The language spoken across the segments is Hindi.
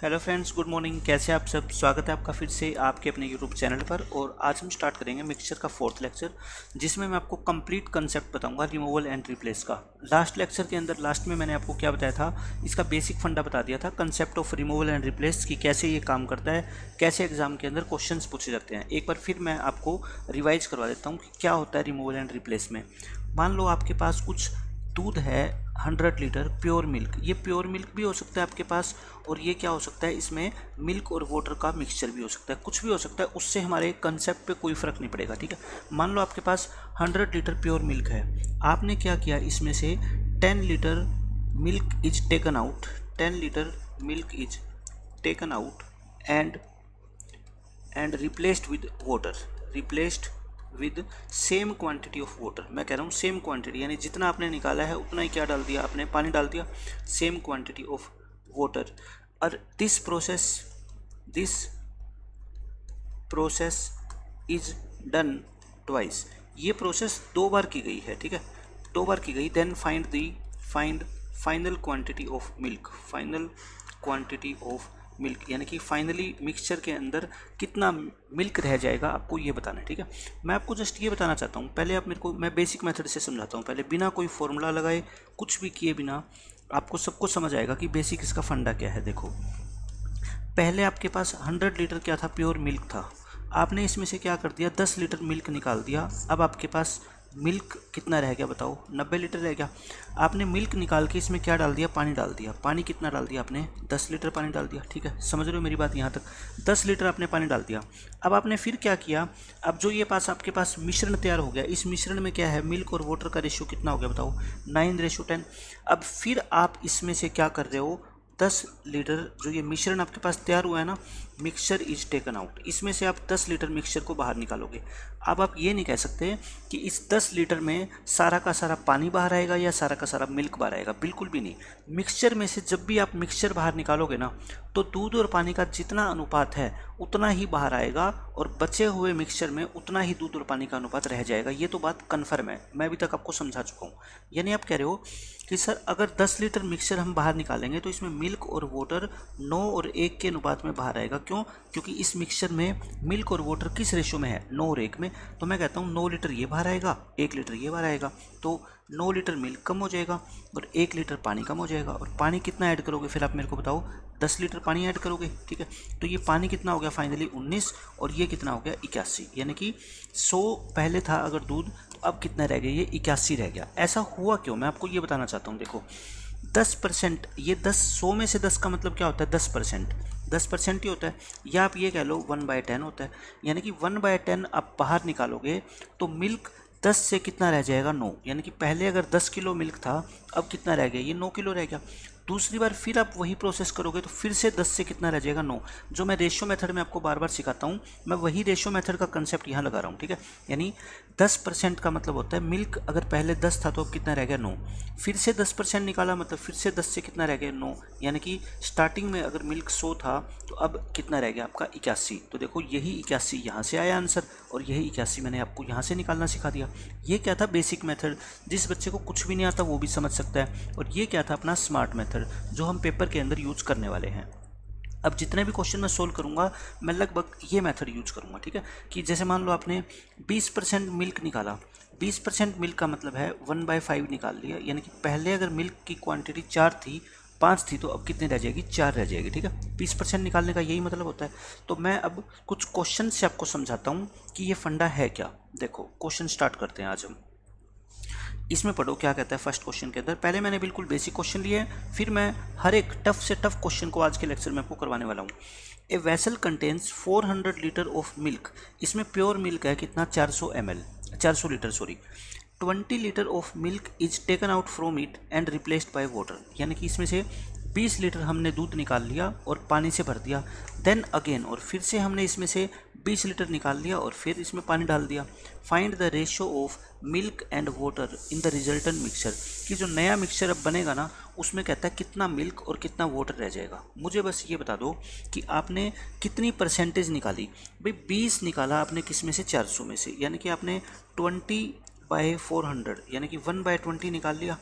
Hello friends, good morning. कैसे आप सब? स्वागत है आपका फिर से आपके अपने यूट्यूब चैनल पर। और आज हम स्टार्ट करेंगे मिक्सचर का फोर्थ लेक्चर, जिसमें मैं आपको कंप्लीट कंसेप्ट बताऊंगा रिमूवल एंड रिप्लेस का। लास्ट लेक्चर के अंदर लास्ट में मैंने आपको क्या बताया था, इसका बेसिक फंडा बता दिया था, concept of removal and replace की, कैसे ये काम करता है, कैसे एग्जाम के अंदर क्वेश्चंस पूछे जाते हैं। एक बार फिर मैं आपको रिवाइज करवा देता हूँ कि क्या होता है रिमूवल एंड रिप्लेस में। मान लो आपके पास कुछ दूध है 100 लीटर प्योर मिल्क। ये प्योर मिल्क भी हो सकता है आपके पास, और ये क्या हो सकता है, इसमें मिल्क और वाटर का मिक्सचर भी हो सकता है, कुछ भी हो सकता है। उससे हमारे कंसेप्ट पे कोई फ़र्क नहीं पड़ेगा, ठीक है। मान लो आपके पास 100 लीटर प्योर मिल्क है। आपने क्या किया, इसमें से 10 litre milk is taken out, 10 litre milk is taken out and replaced with water, replaced with same quantity of water. मैं कह रहा हूँ सेम क्वांटिटी, यानी जितना आपने निकाला है उतना ही क्या डाल दिया आपने, पानी डाल दिया, सेम क्वांटिटी ऑफ वाटर। और this process is done twice. ये प्रोसेस 2 बार की गई है, ठीक है, 2 बार की गई। Then find final quantity of milk, final quantity of milk, यानी कि फाइनली मिक्सचर के अंदर कितना मिल्क रह जाएगा, आपको ये बताना है, ठीक है। मैं आपको जस्ट ये बताना चाहता हूँ, पहले आप मेरे को, मैं बेसिक मेथड से समझाता हूँ, पहले बिना कोई फॉर्मूला लगाए, कुछ भी किए बिना, आपको सबको समझ आएगा कि बेसिक इसका फंडा क्या है। देखो, पहले आपके पास 100 लीटर क्या था, प्योर मिल्क था। आपने इसमें से क्या कर दिया, 10 लीटर मिल्क निकाल दिया। अब आपके पास मिल्क कितना रह गया बताओ, 90 लीटर रह गया। आपने मिल्क निकाल के इसमें क्या डाल दिया, पानी डाल दिया। पानी कितना डाल दिया आपने, 10 लीटर पानी डाल दिया, ठीक है। समझ रहे हो मेरी बात यहाँ तक, 10 लीटर आपने पानी डाल दिया। अब आपने फिर क्या किया, अब जो ये आपके पास मिश्रण तैयार हो गया, इस मिश्रण में क्या है, मिल्क और वाटर का रेशियो कितना हो गया बताओ, 9:10। अब फिर आप इसमें से क्या कर रहे हो, 10 लीटर जो ये मिश्रण आपके पास तैयार हुआ है ना, मिक्सचर इज टेकन आउट, इसमें से आप 10 लीटर मिक्सचर को बाहर निकालोगे। अब आप ये नहीं कह सकते कि इस 10 लीटर में सारा का सारा पानी बाहर आएगा या सारा का सारा मिल्क बाहर आएगा, बिल्कुल भी नहीं। मिक्सचर में से जब भी आप मिक्सचर बाहर निकालोगे ना, तो दूध और पानी का जितना अनुपात है उतना ही बाहर आएगा, और बचे हुए मिक्सचर में उतना ही दूध और पानी का अनुपात रह जाएगा। ये तो बात कन्फर्म है, मैं अभी तक आपको समझा चुका हूँ। यानी आप कह रहे हो कि सर अगर 10 लीटर मिक्सचर हम बाहर निकालेंगे तो इसमें मिल्क और वाटर 9 और 1 के अनुपात में बाहर आएगा। क्यों? क्योंकि इस मिक्सचर में मिल्क और वाटर किस रेशो में है, 9 और 1 में। तो मैं कहता हूँ 9 लीटर ये बाहर आएगा, 1 लीटर ये बाहर आएगा, तो 9 लीटर मिल्क कम हो जाएगा और 1 लीटर पानी कम हो जाएगा। और पानी कितना ऐड करोगे फिर आप मेरे को बताओ, 10 लीटर पानी ऐड करोगे, ठीक है। तो ये पानी कितना हो गया फाइनली 19, और ये कितना हो गया 81, यानी कि 100 पहले था अगर दूध, तो अब कितना रह गया, ये 81 रह गया। ऐसा हुआ क्यों, मैं आपको ये बताना चाहता हूँ। देखो 10%, ये 100 में से 10 का मतलब क्या होता है, 10% ही होता है, या आप ये कह लो 1/10 होता है। यानी कि 1/10 आप बाहर निकालोगे तो मिल्क 10 से कितना रह जाएगा, 9। यानी कि पहले अगर 10 किलो मिल्क था, अब कितना रह गया, ये 9 किलो रह गया। दूसरी बार फिर आप वही प्रोसेस करोगे तो फिर से 10 से कितना रह जाएगा, 9। जो मैं रेशियो मेथड में आपको बार बार सिखाता हूँ, मैं वही रेशियो मेथड का कंसेप्ट यहाँ लगा रहा हूँ, ठीक है। यानी 10% का मतलब होता है मिल्क अगर पहले 10 था तो अब कितना रह गया, 9। फिर से 10% निकाला, मतलब फिर से 10 से कितना रह गया, 9। यानी कि स्टार्टिंग में अगर मिल्क 100 था तो अब कितना रह गया आपका, 81। तो देखो यही 81 यहाँ से आया आंसर, और यही 81 मैंने आपको यहाँ से निकालना सिखा दिया। ये क्या था, बेसिक मेथड, जिस बच्चे को कुछ भी नहीं आता वो भी समझ सकता है। और ये क्या था, अपना स्मार्ट मेथड, जो हम पेपर के अंदर यूज करने वाले हैं। अब जितने भी क्वेश्चन मैं सोल्व करूंगा, मैं लगभग ये मेथड यूज करूंगा, ठीक है। कि जैसे मान लो आपने 20% मिल्क निकाला, 20% मिल्क का मतलब है 1/5 निकाल लिया। यानी कि पहले अगर मिल्क की क्वांटिटी 5 थी तो अब कितनी रह जाएगी, 4 रह जाएगी, ठीक है। 20% निकालने का यही मतलब होता है। तो मैं अब कुछ क्वेश्चन से आपको समझाता हूँ कि ये फंडा है क्या। देखो क्वेश्चन स्टार्ट करते हैं आज हम। इसमें पढ़ो क्या कहता है फर्स्ट क्वेश्चन के अंदर। पहले मैंने बिल्कुल बेसिक क्वेश्चन लिए, फिर मैं हर एक टफ से टफ क्वेश्चन को आज के लेक्चर में आपको करवाने वाला हूँ। ए vessel contains 400 litre of milk. इसमें प्योर मिल्क है कितना, 400 litre sorry. 20 litre of milk is taken out from it and replaced by water. यानी कि इसमें से 20 लीटर हमने दूध निकाल लिया और पानी से भर दिया। देन अगेन, और फिर से हमने इसमें से 20 लीटर निकाल लिया और फिर इसमें पानी डाल दिया। Find the ratio of milk and water in the resultant mixture. कि जो नया मिक्सचर अब बनेगा ना, उसमें कहता है कितना मिल्क और कितना वाटर रह जाएगा। मुझे बस ये बता दो कि आपने कितनी परसेंटेज निकाली। भाई 20 निकाला आपने किस में से, 400 में से, यानी कि आपने 20/400 यानी कि 1/20 निकाल लिया।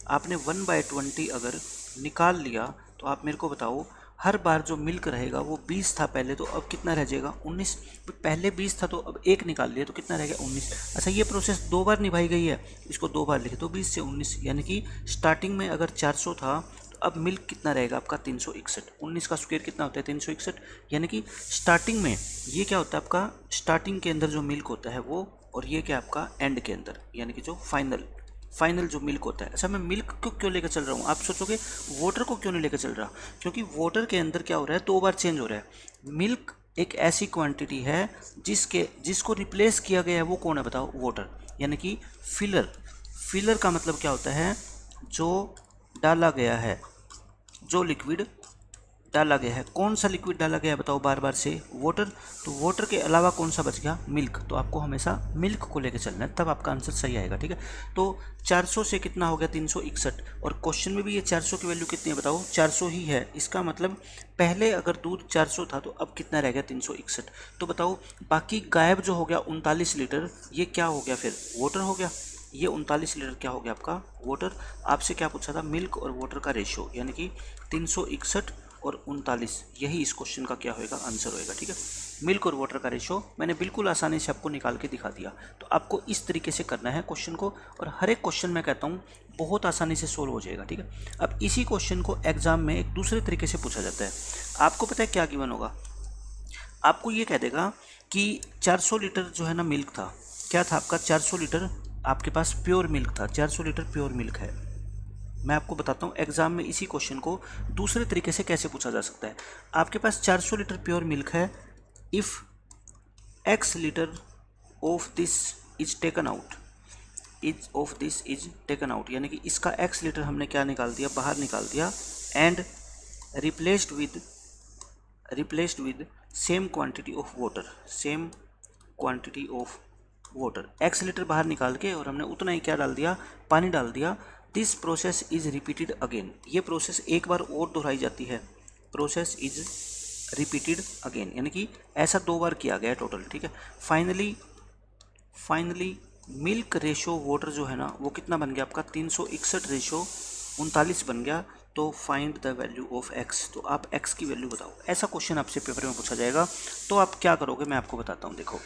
आपने 1/20 अगर निकाल लिया तो आप मेरे को बताओ हर बार जो मिल्क रहेगा वो 20 था पहले, तो अब कितना रह जाएगा 19। पहले 20 था तो अब 1 निकाल लिया तो कितना रह गया 19। अच्छा ये प्रोसेस 2 बार निभाई गई है, इसको 2 बार लिखे तो 20 से 19, यानी कि स्टार्टिंग में अगर 400 था तो अब मिल्क कितना रहेगा आपका 361। 19 का स्क्वायर कितना होता है 361, यानी कि स्टार्टिंग में ये क्या होता है आपका, स्टार्टिंग के अंदर जो मिल्क होता है वो, और ये क्या आपका एंड के अंदर, यानी कि जो फाइनल जो मिल्क होता है। अच्छा मैं मिल्क को क्यों लेकर चल रहा हूँ, आप सोचोगे वाटर को क्यों नहीं लेकर चल रहा, क्योंकि वाटर के अंदर क्या हो रहा है 2 बार चेंज हो रहा है। मिल्क एक ऐसी क्वांटिटी है जिसको रिप्लेस किया गया है, वो कौन है बताओ, वाटर, यानी कि फिलर का मतलब क्या होता है, जो डाला गया है, जो लिक्विड डाला गया है। कौन सा लिक्विड डाला गया है बताओ बार बार से, वाटर। तो वाटर के अलावा कौन सा बच गया, मिल्क। तो आपको हमेशा मिल्क को लेकर चलना है, तब आपका आंसर सही आएगा, ठीक है। तो 400 से कितना हो गया 361, और क्वेश्चन में भी ये 400 की वैल्यू कितनी है बताओ, 400 ही है। इसका मतलब पहले अगर दूध 400 था तो अब कितना रह गया 361। तो बताओ बाकी गायब जो हो गया 39 लीटर, ये क्या हो गया फिर, वाटर हो गया। ये 39 लीटर क्या हो गया आपका, वाटर। आपसे क्या पूछा था, मिल्क और वाटर का रेशियो, यानी कि 361 और 39, यही इस क्वेश्चन का क्या होएगा, आंसर होएगा, ठीक है। मिल्क और वाटर का रेशियो मैंने बिल्कुल आसानी से आपको निकाल के दिखा दिया। तो आपको इस तरीके से करना है क्वेश्चन को, और हर एक क्वेश्चन मैं कहता हूँ बहुत आसानी से सोल्व हो जाएगा, ठीक है। अब इसी क्वेश्चन को एग्जाम में एक दूसरे तरीके से पूछा जाता है। आपको पता है क्या गिवन होगा, आपको ये कह देगा कि 400 लीटर जो है ना मिल्क था, क्या था आपका 400 लीटर आपके पास प्योर मिल्क था, 400 लीटर प्योर मिल्क है। मैं आपको बताता हूँ एग्जाम में इसी क्वेश्चन को दूसरे तरीके से कैसे पूछा जा सकता है। आपके पास 400 लीटर प्योर मिल्क है, if x litre of this is taken out, यानी कि इसका x लीटर हमने क्या निकाल दिया, बाहर निकाल दिया, and replaced with same quantity of water, x litre बाहर निकाल के, और हमने उतना ही क्या डाल दिया, पानी डाल दिया। This process is repeated again, ये प्रोसेस एक बार और दोहराई जाती है, प्रोसेस इज रिपीटेड अगेन, यानी कि ऐसा 2 बार किया गया टोटल, ठीक है। फाइनली मिल्क रेशो वाटर जो है ना वो कितना बन गया आपका 361 रेशो 39 बन गया। तो find the value of x, तो आप x की वैल्यू बताओ। ऐसा क्वेश्चन आपसे पेपर में पूछा जाएगा, तो आप क्या करोगे मैं आपको बताता हूँ। देखो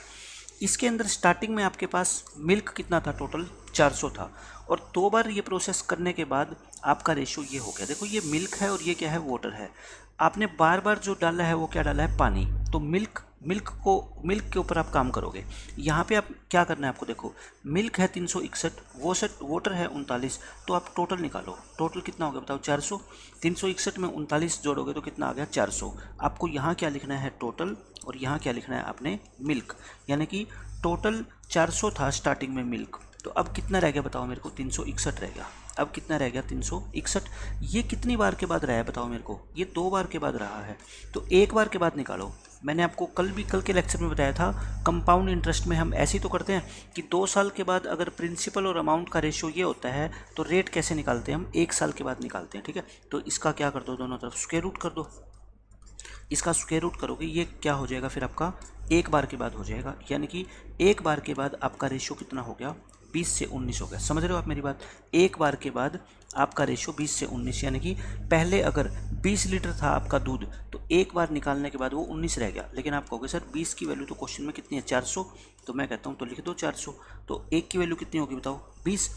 इसके अंदर स्टार्टिंग में आपके पास मिल्क कितना था, टोटल 400 था, और 2 बार ये प्रोसेस करने के बाद आपका रेशो ये हो गया। देखो ये मिल्क है और ये क्या है, वाटर है। आपने बार बार जो डाला है वो क्या डाला है, पानी। तो मिल्क के ऊपर आप काम करोगे। यहाँ पे आप क्या करना है आपको, देखो मिल्क है 361, वाटर है 39, तो आप टोटल निकालो। टोटल कितना हो गया बताओ 400, 361 में 39 जोड़ोगे तो कितना आ गया 400। आपको यहाँ क्या लिखना है टोटल, और यहाँ क्या लिखना है आपने मिल्क, यानी कि टोटल 400 था स्टार्टिंग में मिल्क, तो अब कितना रह गया बताओ मेरे को, 361 रह गया। अब कितना रह गया 361। ये कितनी बार के बाद रहा है बताओ मेरे को, ये 2 बार के बाद रहा है, तो 1 बार के बाद निकालो। मैंने आपको कल के लेक्चर में बताया था, कंपाउंड इंटरेस्ट में हम ऐसे ही तो करते हैं कि 2 साल के बाद अगर प्रिंसिपल और अमाउंट का रेशियो ये होता है तो रेट कैसे निकालते हैं हम, 1 साल के बाद निकालते हैं, ठीक है। तो इसका क्या कर दो, दोनों तरफ स्क्वायर रूट कर दो। इसका स्क्वायर रूट करोगे ये क्या हो जाएगा फिर आपका 1 बार के बाद हो जाएगा, यानी कि 1 बार के बाद आपका रेशियो कितना हो गया 20 से 19 हो गया। समझ रहे हो आप मेरी बात, 1 बार के बाद आपका रेशियो 20 से 19, यानी कि पहले अगर 20 लीटर था आपका दूध तो 1 बार निकालने के बाद वो 19 रह गया। लेकिन आप कहोगे सर 20 की वैल्यू तो क्वेश्चन में कितनी है 400, तो मैं कहता हूँ तो लिख दो 400। तो 1 की वैल्यू कितनी होगी बताओ 20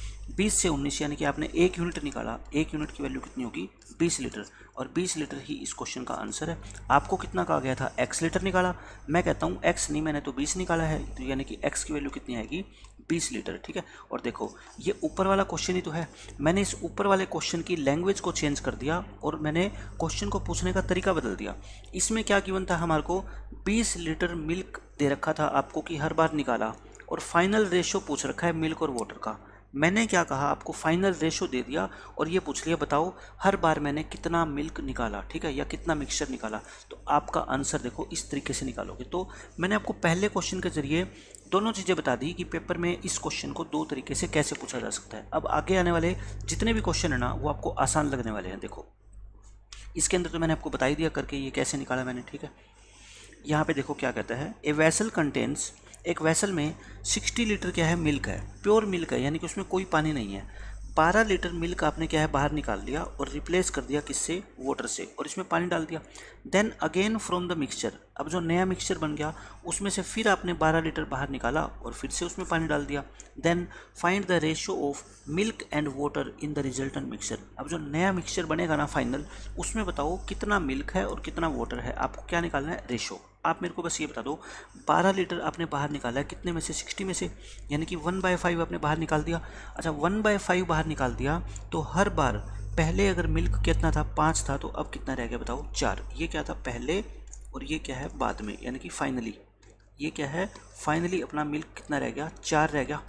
से 19, यानी कि आपने 1 यूनिट निकाला, 1 यूनिट की वैल्यू कितनी होगी 20 लीटर, और 20 लीटर ही इस क्वेश्चन का आंसर है। आपको कितना कहा गया था x लीटर निकाला, मैं कहता हूँ x नहीं, मैंने तो 20 निकाला है, तो यानी कि x की वैल्यू कितनी आएगी 20 लीटर, ठीक है। और देखो ये ऊपर वाला क्वेश्चन ही तो है, मैंने इस ऊपर वाले क्वेश्चन की लैंग्वेज को चेंज कर दिया और मैंने क्वेश्चन को पूछने का तरीका बदल दिया। इसमें क्या गिवन था हमारे को, 20 लीटर मिल्क दे रखा था आपको कि हर बार निकाला, और फाइनल रेशो पूछ रखा है मिल्क और वाटर का। मैंने क्या कहा, आपको फाइनल रेशो दे दिया और ये पूछ लिया बताओ हर बार मैंने कितना मिल्क निकाला, ठीक है, या कितना मिक्सचर निकाला। तो आपका आंसर देखो इस तरीके से निकालोगे। तो मैंने आपको पहले क्वेश्चन के जरिए दोनों चीज़ें बता दी कि पेपर में इस क्वेश्चन को 2 तरीके से कैसे पूछा जा सकता है। अब आगे आने वाले जितने भी क्वेश्चन है ना वो आपको आसान लगने वाले हैं। देखो इसके अंदर तो मैंने आपको बता ही दिया करके ये कैसे निकाला मैंने, ठीक है। यहाँ पे देखो क्या कहता है, ए वेसल कंटेन्स, एक वेसल में 60 लीटर क्या है मिल्क है, प्योर मिल्क है, यानी कि उसमें कोई पानी नहीं है, 12 लीटर मिल्क आपने क्या है बाहर निकाल लिया और रिप्लेस कर दिया किससे, वाटर से, और इसमें पानी डाल दिया। Then again from the mixture, अब जो नया मिक्सचर बन गया उसमें से फिर आपने 12 लीटर बाहर निकाला और फिर से उसमें पानी डाल दिया। Then find the ratio of milk and water in the resultant mixture, अब जो नया मिक्सचर बनेगा ना फाइनल, उसमें बताओ कितना मिल्क है और कितना वाटर है, आपको क्या निकालना है, रेशो। आप मेरे को बस ये बता दो 12 लीटर आपने बाहर निकाला है कितने में से, 60 में से, यानी कि 1/5 आपने बाहर निकाल दिया। अच्छा 1/5 बाहर निकाल दिया तो हर बार पहले अगर मिल्क कितना था 5 था, तो अब कितना रह गया बताओ 4। ये क्या था पहले और ये क्या है बाद में, यानी कि फाइनली, ये क्या है फाइनली अपना मिल्क कितना रह गया, 4 रह गया।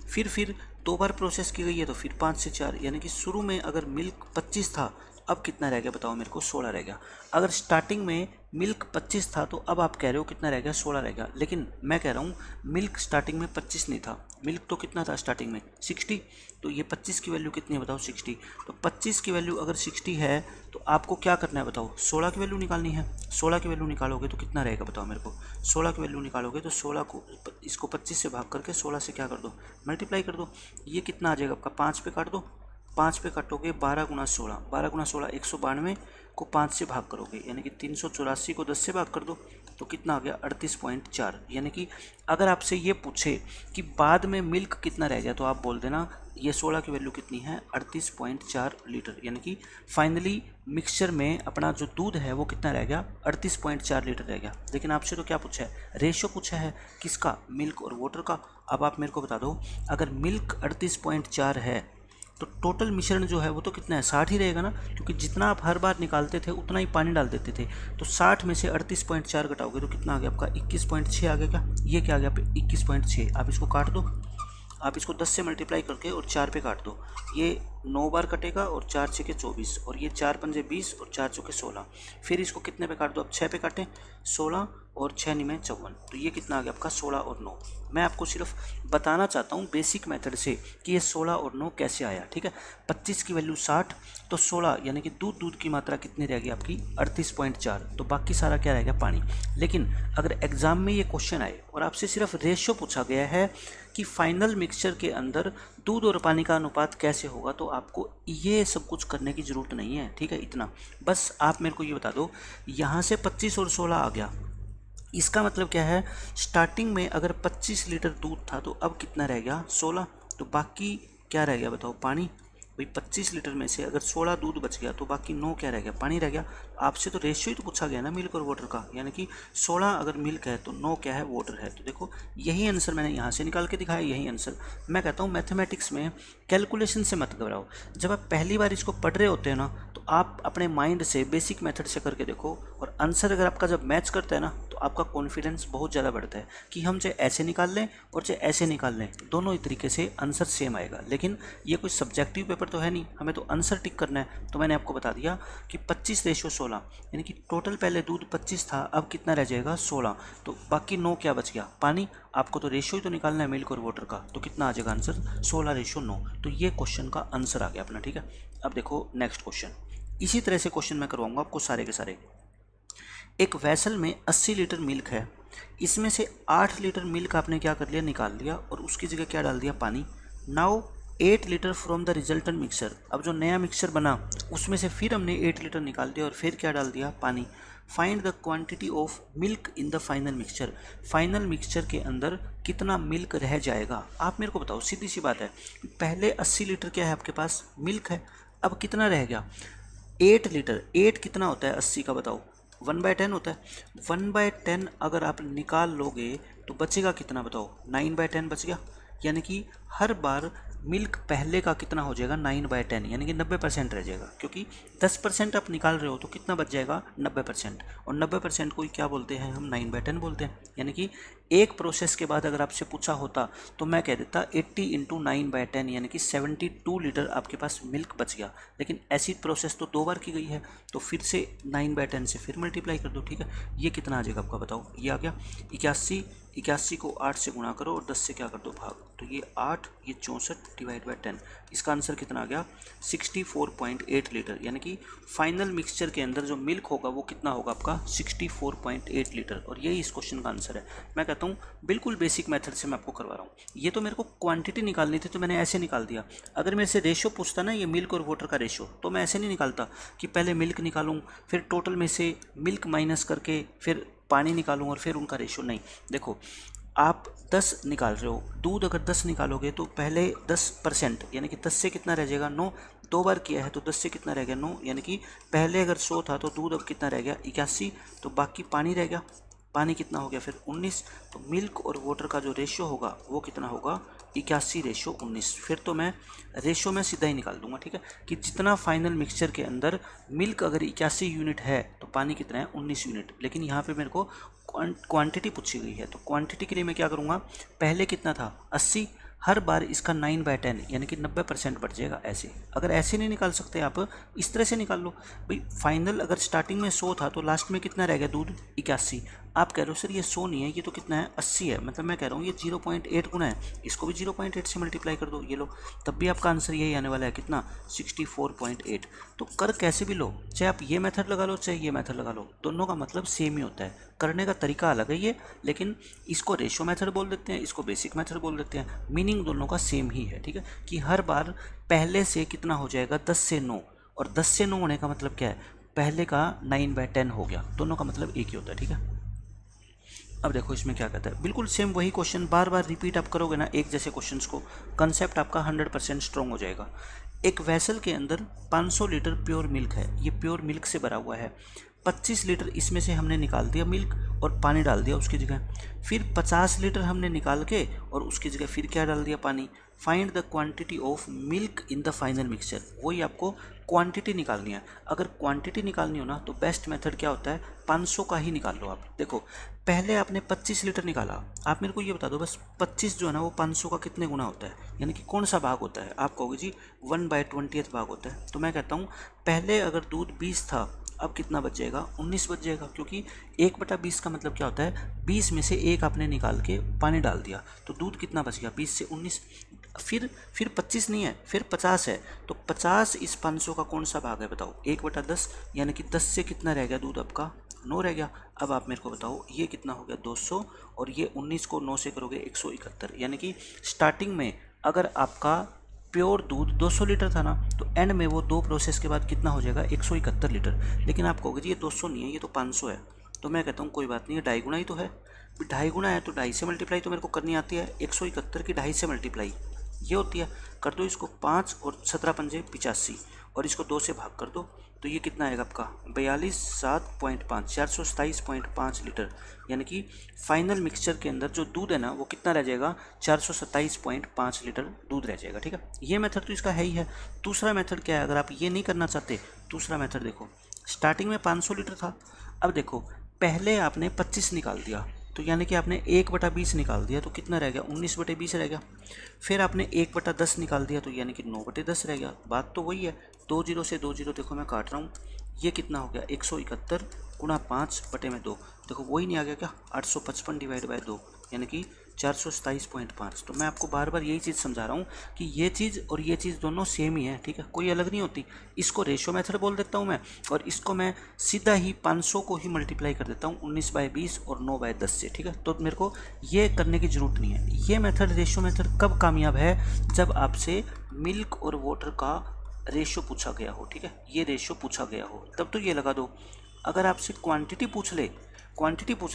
फिर 2 बार प्रोसेस की गई है तो फिर 5 से 4, यानी कि शुरू में अगर मिल्क 25 था, अब कितना रह गया बताओ मेरे को, 16 रह गया। अगर स्टार्टिंग में मिल्क 25 था तो अब आप कह रहे हो कितना रह गया, 16 रह गया। लेकिन मैं कह रहा हूँ मिल्क स्टार्टिंग में 25 नहीं था, मिल्क तो कितना था स्टार्टिंग में 60, तो ये 25 की वैल्यू कितनी है बताओ 60। तो 25 की वैल्यू अगर 60 है तो आपको क्या करना है बताओ, 16 की वैल्यू निकालनी है। 16 की वैल्यू निकालोगे तो कितना रहेगा बताओ मेरे को, 16 की वैल्यू निकालोगे तो 16 को इसको 25 से भाग करके 16 से क्या कर दो, मल्टीप्लाई कर दो। ये कितना आ जाएगा आपका, 5 पे काट दो, 5 पे काटोगे 12 गुना 16, 12 गुना 16 192 को 5 से भाग करोगे, यानी कि 384 को 10 से भाग कर दो तो कितना आ गया 38.4। यानी कि अगर आपसे ये पूछे कि बाद में मिल्क कितना रह गया तो आप बोल देना ये 16 की वैल्यू कितनी है 38.4 लीटर, यानी कि फाइनली मिक्सचर में अपना जो दूध है वो कितना रह गया 38.4 लीटर रह गया। लेकिन आपसे तो क्या पूछा है, रेशो पूछा है किसका, मिल्क और वाटर का। अब आप मेरे को बता दो अगर मिल्क 38.4 है तो टोटल मिश्रण जो है वो तो कितना है 60 ही रहेगा ना, क्योंकि जितना आप हर बार निकालते थे उतना ही पानी डाल देते थे। तो 60 में से 38.4 घटाओगे तो कितना आ गया आपका 21.6 आ गया। क्या ये क्या आ गया 21.6, आप इसको काट दो, आप इसको 10 से मल्टीप्लाई करके और 4 पे काट दो, ये 9 बार कटेगा और 4 छके 24 और ये 4 पंजे 20 और 4 चौके 16। फिर इसको कितने पे काट दो, अब 6 पे काटें 16 और 6 निमे 54, तो ये कितना आ गया आपका 16 और 9। मैं आपको सिर्फ बताना चाहता हूँ बेसिक मेथड से कि ये 16 और 9 कैसे आया, ठीक है। 25 की वैल्यू 60 तो 16 यानी कि दूध की मात्रा कितनी रहेगी आपकी 38.4, तो बाकी सारा क्या रहेगा पानी। लेकिन अगर एग्जाम में ये क्वेश्चन आए और आपसे सिर्फ रेशियो पूछा गया है कि फाइनल मिक्सचर के अंदर दूध और पानी का अनुपात कैसे होगा, तो आपको ये सब कुछ करने की ज़रूरत नहीं है, ठीक है। इतना बस आप मेरे को ये बता दो यहाँ से 25 और 16 आ गया, इसका मतलब क्या है स्टार्टिंग में अगर 25 लीटर दूध था तो अब कितना रह गया 16, तो बाकी क्या रह गया बताओ पानी। भाई 25 लीटर में से अगर 16 दूध बच गया तो बाकी 9 क्या रह गया, पानी रह गया। आपसे तो रेशियो ही तो पूछा गया ना मिल्क और वाटर का, यानी कि 16 अगर मिल्क है तो 9 क्या है वाटर है। तो देखो यही आंसर मैंने यहाँ से निकाल के दिखाया, यही आंसर। मैं कहता हूँ मैथमेटिक्स में कैलकुलेशन से मत घबराओ, जब आप पहली बार इसको पढ़ रहे होते हैं ना तो आप अपने माइंड से बेसिक मेथड से करके देखो, और आंसर अगर आपका जब मैच करता है ना तो आपका कॉन्फिडेंस बहुत ज़्यादा बढ़ता है कि हम चाहे ऐसे निकाल लें और चाहे ऐसे निकाल लें, दोनों ही तरीके से आंसर सेम आएगा। लेकिन ये कोई सब्जेक्टिव पेपर तो है नहीं, हमें तो आंसर टिक करना है। तो मैंने आपको बता दिया कि 25:16 यानी कि टोटल पहले दूध 25 था, अब कितना रह जाएगा 16, तो बाकी 9 क्या बच गया पानी। आपको तो रेशियो ही तो निकालना है मिल्क और वाटर का, तो कितना आ जाएगा आंसर 16:9। तो ये क्वेश्चन का आंसर आ गया अपना, ठीक है। अब देखो नेक्स्ट क्वेश्चन, इसी तरह से क्वेश्चन मैं करवाऊंगा आपको सारे के सारे। एक वेसल में 80 लीटर मिल्क है, इसमें से 8 लीटर मिल्क आपने क्या कर लिया निकाल लिया और उसकी जगह क्या डाल दिया पानी। Now 8 litre from the resultant mixer, अब जो नया मिक्सर बना उसमें से फिर हमने 8 लीटर निकाल दिया और फिर क्या डाल दिया पानी। Find the quantity of milk in the final mixture, final mixture के अंदर कितना मिल्क रह जाएगा। आप मेरे को बताओ, सीधी सी बात है, पहले 80 लीटर क्या है आपके पास मिल्क है, अब कितना रह गया 8 लीटर। 8 कितना होता है 80 का बताओ, 1/10 होता है। 1/10 अगर आप निकाल लोगे तो बचेगा कितना बताओ, 9/10 बच गया। यानी कि हर बार मिल्क पहले का कितना हो जाएगा 9/10, यानी कि 90% रह जाएगा, क्योंकि 10% आप निकाल रहे हो तो कितना बच जाएगा 90%, और 90% को ही क्या बोलते हैं हम 9/10 बोलते हैं। यानी कि एक प्रोसेस के बाद अगर आपसे पूछा होता तो मैं कह देता 80 × 9/10 यानी कि 72 लीटर आपके पास मिल्क बच गया। लेकिन ऐसी प्रोसेस तो 2 बार की गई है, तो फिर से 9/10 से फिर मल्टीप्लाई कर दो, ठीक है। ये कितना आ जाएगा आपका बताओ, ये आ गया 81 को 8 से गुणा करो और 10 से क्या कर दो भाग, तो ये 8, ये 64/10। इसका आंसर कितना आ गया 64.8 लीटर। यानी कि फाइनल मिक्सचर के अंदर जो मिल्क होगा वो कितना होगा आपका 64.8 लीटर, और यही इस क्वेश्चन का आंसर है। मैं कहता हूँ करता हूँ, बिल्कुल बेसिक मेथड से मैं आपको करवा रहा हूँ। ये तो मेरे को क्वांटिटी निकालनी थी तो मैंने ऐसे निकाल दिया। अगर मेरे से रेशो पूछता ना, ये मिल्क और वाटर का रेशो, तो मैं ऐसे नहीं निकालता कि पहले मिल्क निकालूँ, फिर टोटल में से मिल्क माइनस करके फिर पानी निकालूँ और फिर उनका रेशो। नहीं, देखो आप 10 निकाल रहे हो, दूध अगर 10 निकालोगे तो पहले 10% यानी कि 10 से कितना रह जाएगा 9, 2 बार किया है तो 10 से कितना रह गया 9, यानी कि पहले अगर 100 था तो दूध अब कितना रह गया 81, तो बाकी पानी रह गया, पानी कितना हो गया फिर 19। तो मिल्क और वाटर का जो रेशो होगा वो कितना होगा 81:19। फिर तो मैं रेशो में सीधा ही निकाल दूंगा, ठीक है, कि जितना फाइनल मिक्सचर के अंदर मिल्क अगर 81 यूनिट है तो पानी कितना है 19 यूनिट। लेकिन यहाँ पे मेरे को क्वांटिटी पूछी गई है, तो क्वांटिटी के लिए मैं क्या करूँगा, पहले कितना था 80, हर बार इसका 9/10 यानी कि 90% बढ़ जाएगा। ऐसे अगर ऐसे नहीं निकाल सकते आप, इस तरह से निकाल लो भाई। फाइनल अगर स्टार्टिंग में 100 था तो लास्ट में कितना रह गया दूध 81। आप कह रहे हो सर ये 100 नहीं है, ये तो कितना है 80 है, मतलब मैं कह रहा हूँ ये 0.8 गुना है, इसको भी 0.8 से मल्टीप्लाई कर दो, ये लो, तब भी आपका आंसर यही आने वाला है, कितना 64.8। तो कर कैसे भी लो, चाहे आप ये मेथड लगा लो चाहे ये मेथड लगा लो, दोनों का मतलब सेम ही होता है, करने का तरीका अलग है ये, लेकिन इसको रेशो मेथड बोल देते हैं, इसको बेसिक मेथड बोल देते हैं, मीनिंग दोनों का सेम ही है, ठीक है, कि हर बार पहले से कितना हो जाएगा 10 से 9, और 10 से 9 होने का मतलब क्या है, पहले का 9/10 हो गया, दोनों का मतलब एक ही होता है, ठीक है। अब देखो इसमें क्या कहता है, बिल्कुल सेम वही क्वेश्चन बार बार रिपीट आप करोगे ना एक जैसे क्वेश्चंस को, कंसेप्ट आपका 100% स्ट्रॉन्ग हो जाएगा। एक वेसल के अंदर 500 लीटर प्योर मिल्क है, ये प्योर मिल्क से भरा हुआ है, 25 लीटर इसमें से हमने निकाल दिया मिल्क और पानी डाल दिया उसकी जगह, फिर 50 लीटर हमने निकाल के और उसकी जगह फिर क्या डाल दिया पानी। Find the quantity of milk in the final mixture, वही आपको क्वांटिटी निकालनी है। अगर क्वांटिटी निकालनी हो ना तो बेस्ट मेथड क्या होता है, 500 का ही निकाल लो आप। देखो पहले आपने 25 लीटर निकाला, आप मेरे को ये बता दो बस 25 जो है ना वो 500 का कितने गुना होता है, यानी कि कौन सा भाग होता है। आप कहोगे जी 1/20 भाग होता है, तो मैं कहता हूँ पहले अगर दूध 20 था अब कितना बच जाएगा 19 बच जाएगा, क्योंकि 1/20 का मतलब क्या होता है 20 में से 1 आपने निकाल के पानी डाल दिया, तो दूध कितना बच गया 20 से 19। फिर 25 नहीं है, फिर 50 है, तो 50 इस 500 का कौन सा भाग है बताओ 1/10, यानी कि 10 से कितना रह गया दूध आपका 9 रह गया। अब आप मेरे को बताओ ये कितना हो गया 200, और ये 19 को 9 से करोगे 171, यानी कि स्टार्टिंग में अगर आपका प्योर दूध 200 लीटर था ना तो एंड में वो 2 प्रोसेस के बाद कितना हो जाएगा 171 लीटर। लेकिन आप कहोगे जी ये 200 नहीं है ये तो 500 है, तो मैं कहता हूँ कोई बात नहीं, ये 2.5 गुना ही तो है, 2.5 गुना है तो 2.5 से मल्टीप्लाई तो मेरे को करनी आती है, 171 की 2.5 से मल्टीप्लाई ये होती है, कर दो इसको 5 और 17 पंजे 85 और इसको 2 से भाग कर दो, तो ये कितना आएगा आपका 42.7.5 427.5 लीटर, यानी कि फाइनल मिक्सचर के अंदर जो दूध है ना वो कितना रह जाएगा 427.5 लीटर दूध रह जाएगा, ठीक है। ये मेथड तो इसका है ही है। दूसरा मेथड क्या है, अगर आप ये नहीं करना चाहते, दूसरा मेथड देखो, स्टार्टिंग में 500 लीटर था, अब देखो पहले आपने 25 निकाल दिया, तो यानी कि आपने 1/20 निकाल दिया, तो कितना रह गया 19/20 रह गया। फिर आपने 1/10 निकाल दिया, तो यानी कि 9/10 रह गया। बात तो वही है, 2 0 से 2 0 देखो मैं काट रहा हूँ, ये कितना हो गया 171 गुणा 5/2, देखो वही नहीं आ गया क्या 855 डिवाइड बाय 2, यानी कि 427.5। तो मैं आपको बार बार यही चीज़ समझा रहा हूँ कि ये चीज़ और ये चीज़ दोनों सेम ही है, ठीक है, कोई अलग नहीं होती। इसको रेशो मेथड बोल देता हूँ मैं, और इसको मैं सीधा ही 500 को ही मल्टीप्लाई कर देता हूँ 19/20 और 9/10 से, ठीक है। तो मेरे को ये करने की ज़रूरत नहीं है। ये मेथड रेशो मेथड कब कामयाब है, जब आपसे मिल्क और वाटर का रेशो पूछा गया हो, ठीक है, ये रेशो पूछा गया हो तब तो ये लगा दो। अगर आपसे क्वांटिटी पूछ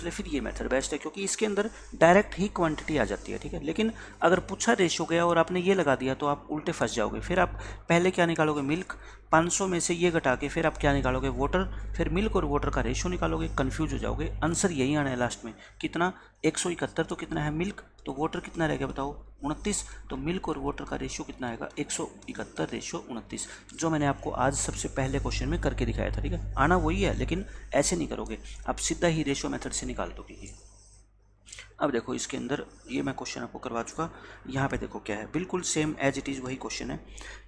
ले फिर ये मेथड बेस्ट है, क्योंकि इसके अंदर डायरेक्ट ही क्वांटिटी आ जाती है, ठीक है। लेकिन अगर पूछा रेशो गया और आपने ये लगा दिया तो आप उल्टे फंस जाओगे। फिर आप पहले क्या निकालोगे मिल्क, 500 में से ये घटा के फिर आप क्या निकालोगे वाटर, फिर मिल्क और वाटर का रेशो निकालोगे, कंफ्यूज हो जाओगे। आंसर यही आना है लास्ट में, कितना 171, तो कितना है मिल्क, तो वाटर कितना रह गया बताओ 29, तो मिल्क और वाटर का रेशियो कितना आएगा 171:29, जो मैंने आपको आज सबसे पहले क्वेश्चन में करके दिखाया था, ठीक है। आना वही है लेकिन ऐसे नहीं करोगे, आप सीधा ही रेशियो मेथड से निकाल दोगे ये। अब देखो इसके अंदर ये मैं क्वेश्चन आपको करवा चुका, यहाँ पे देखो क्या है, बिल्कुल सेम एज इट इज़ वही क्वेश्चन है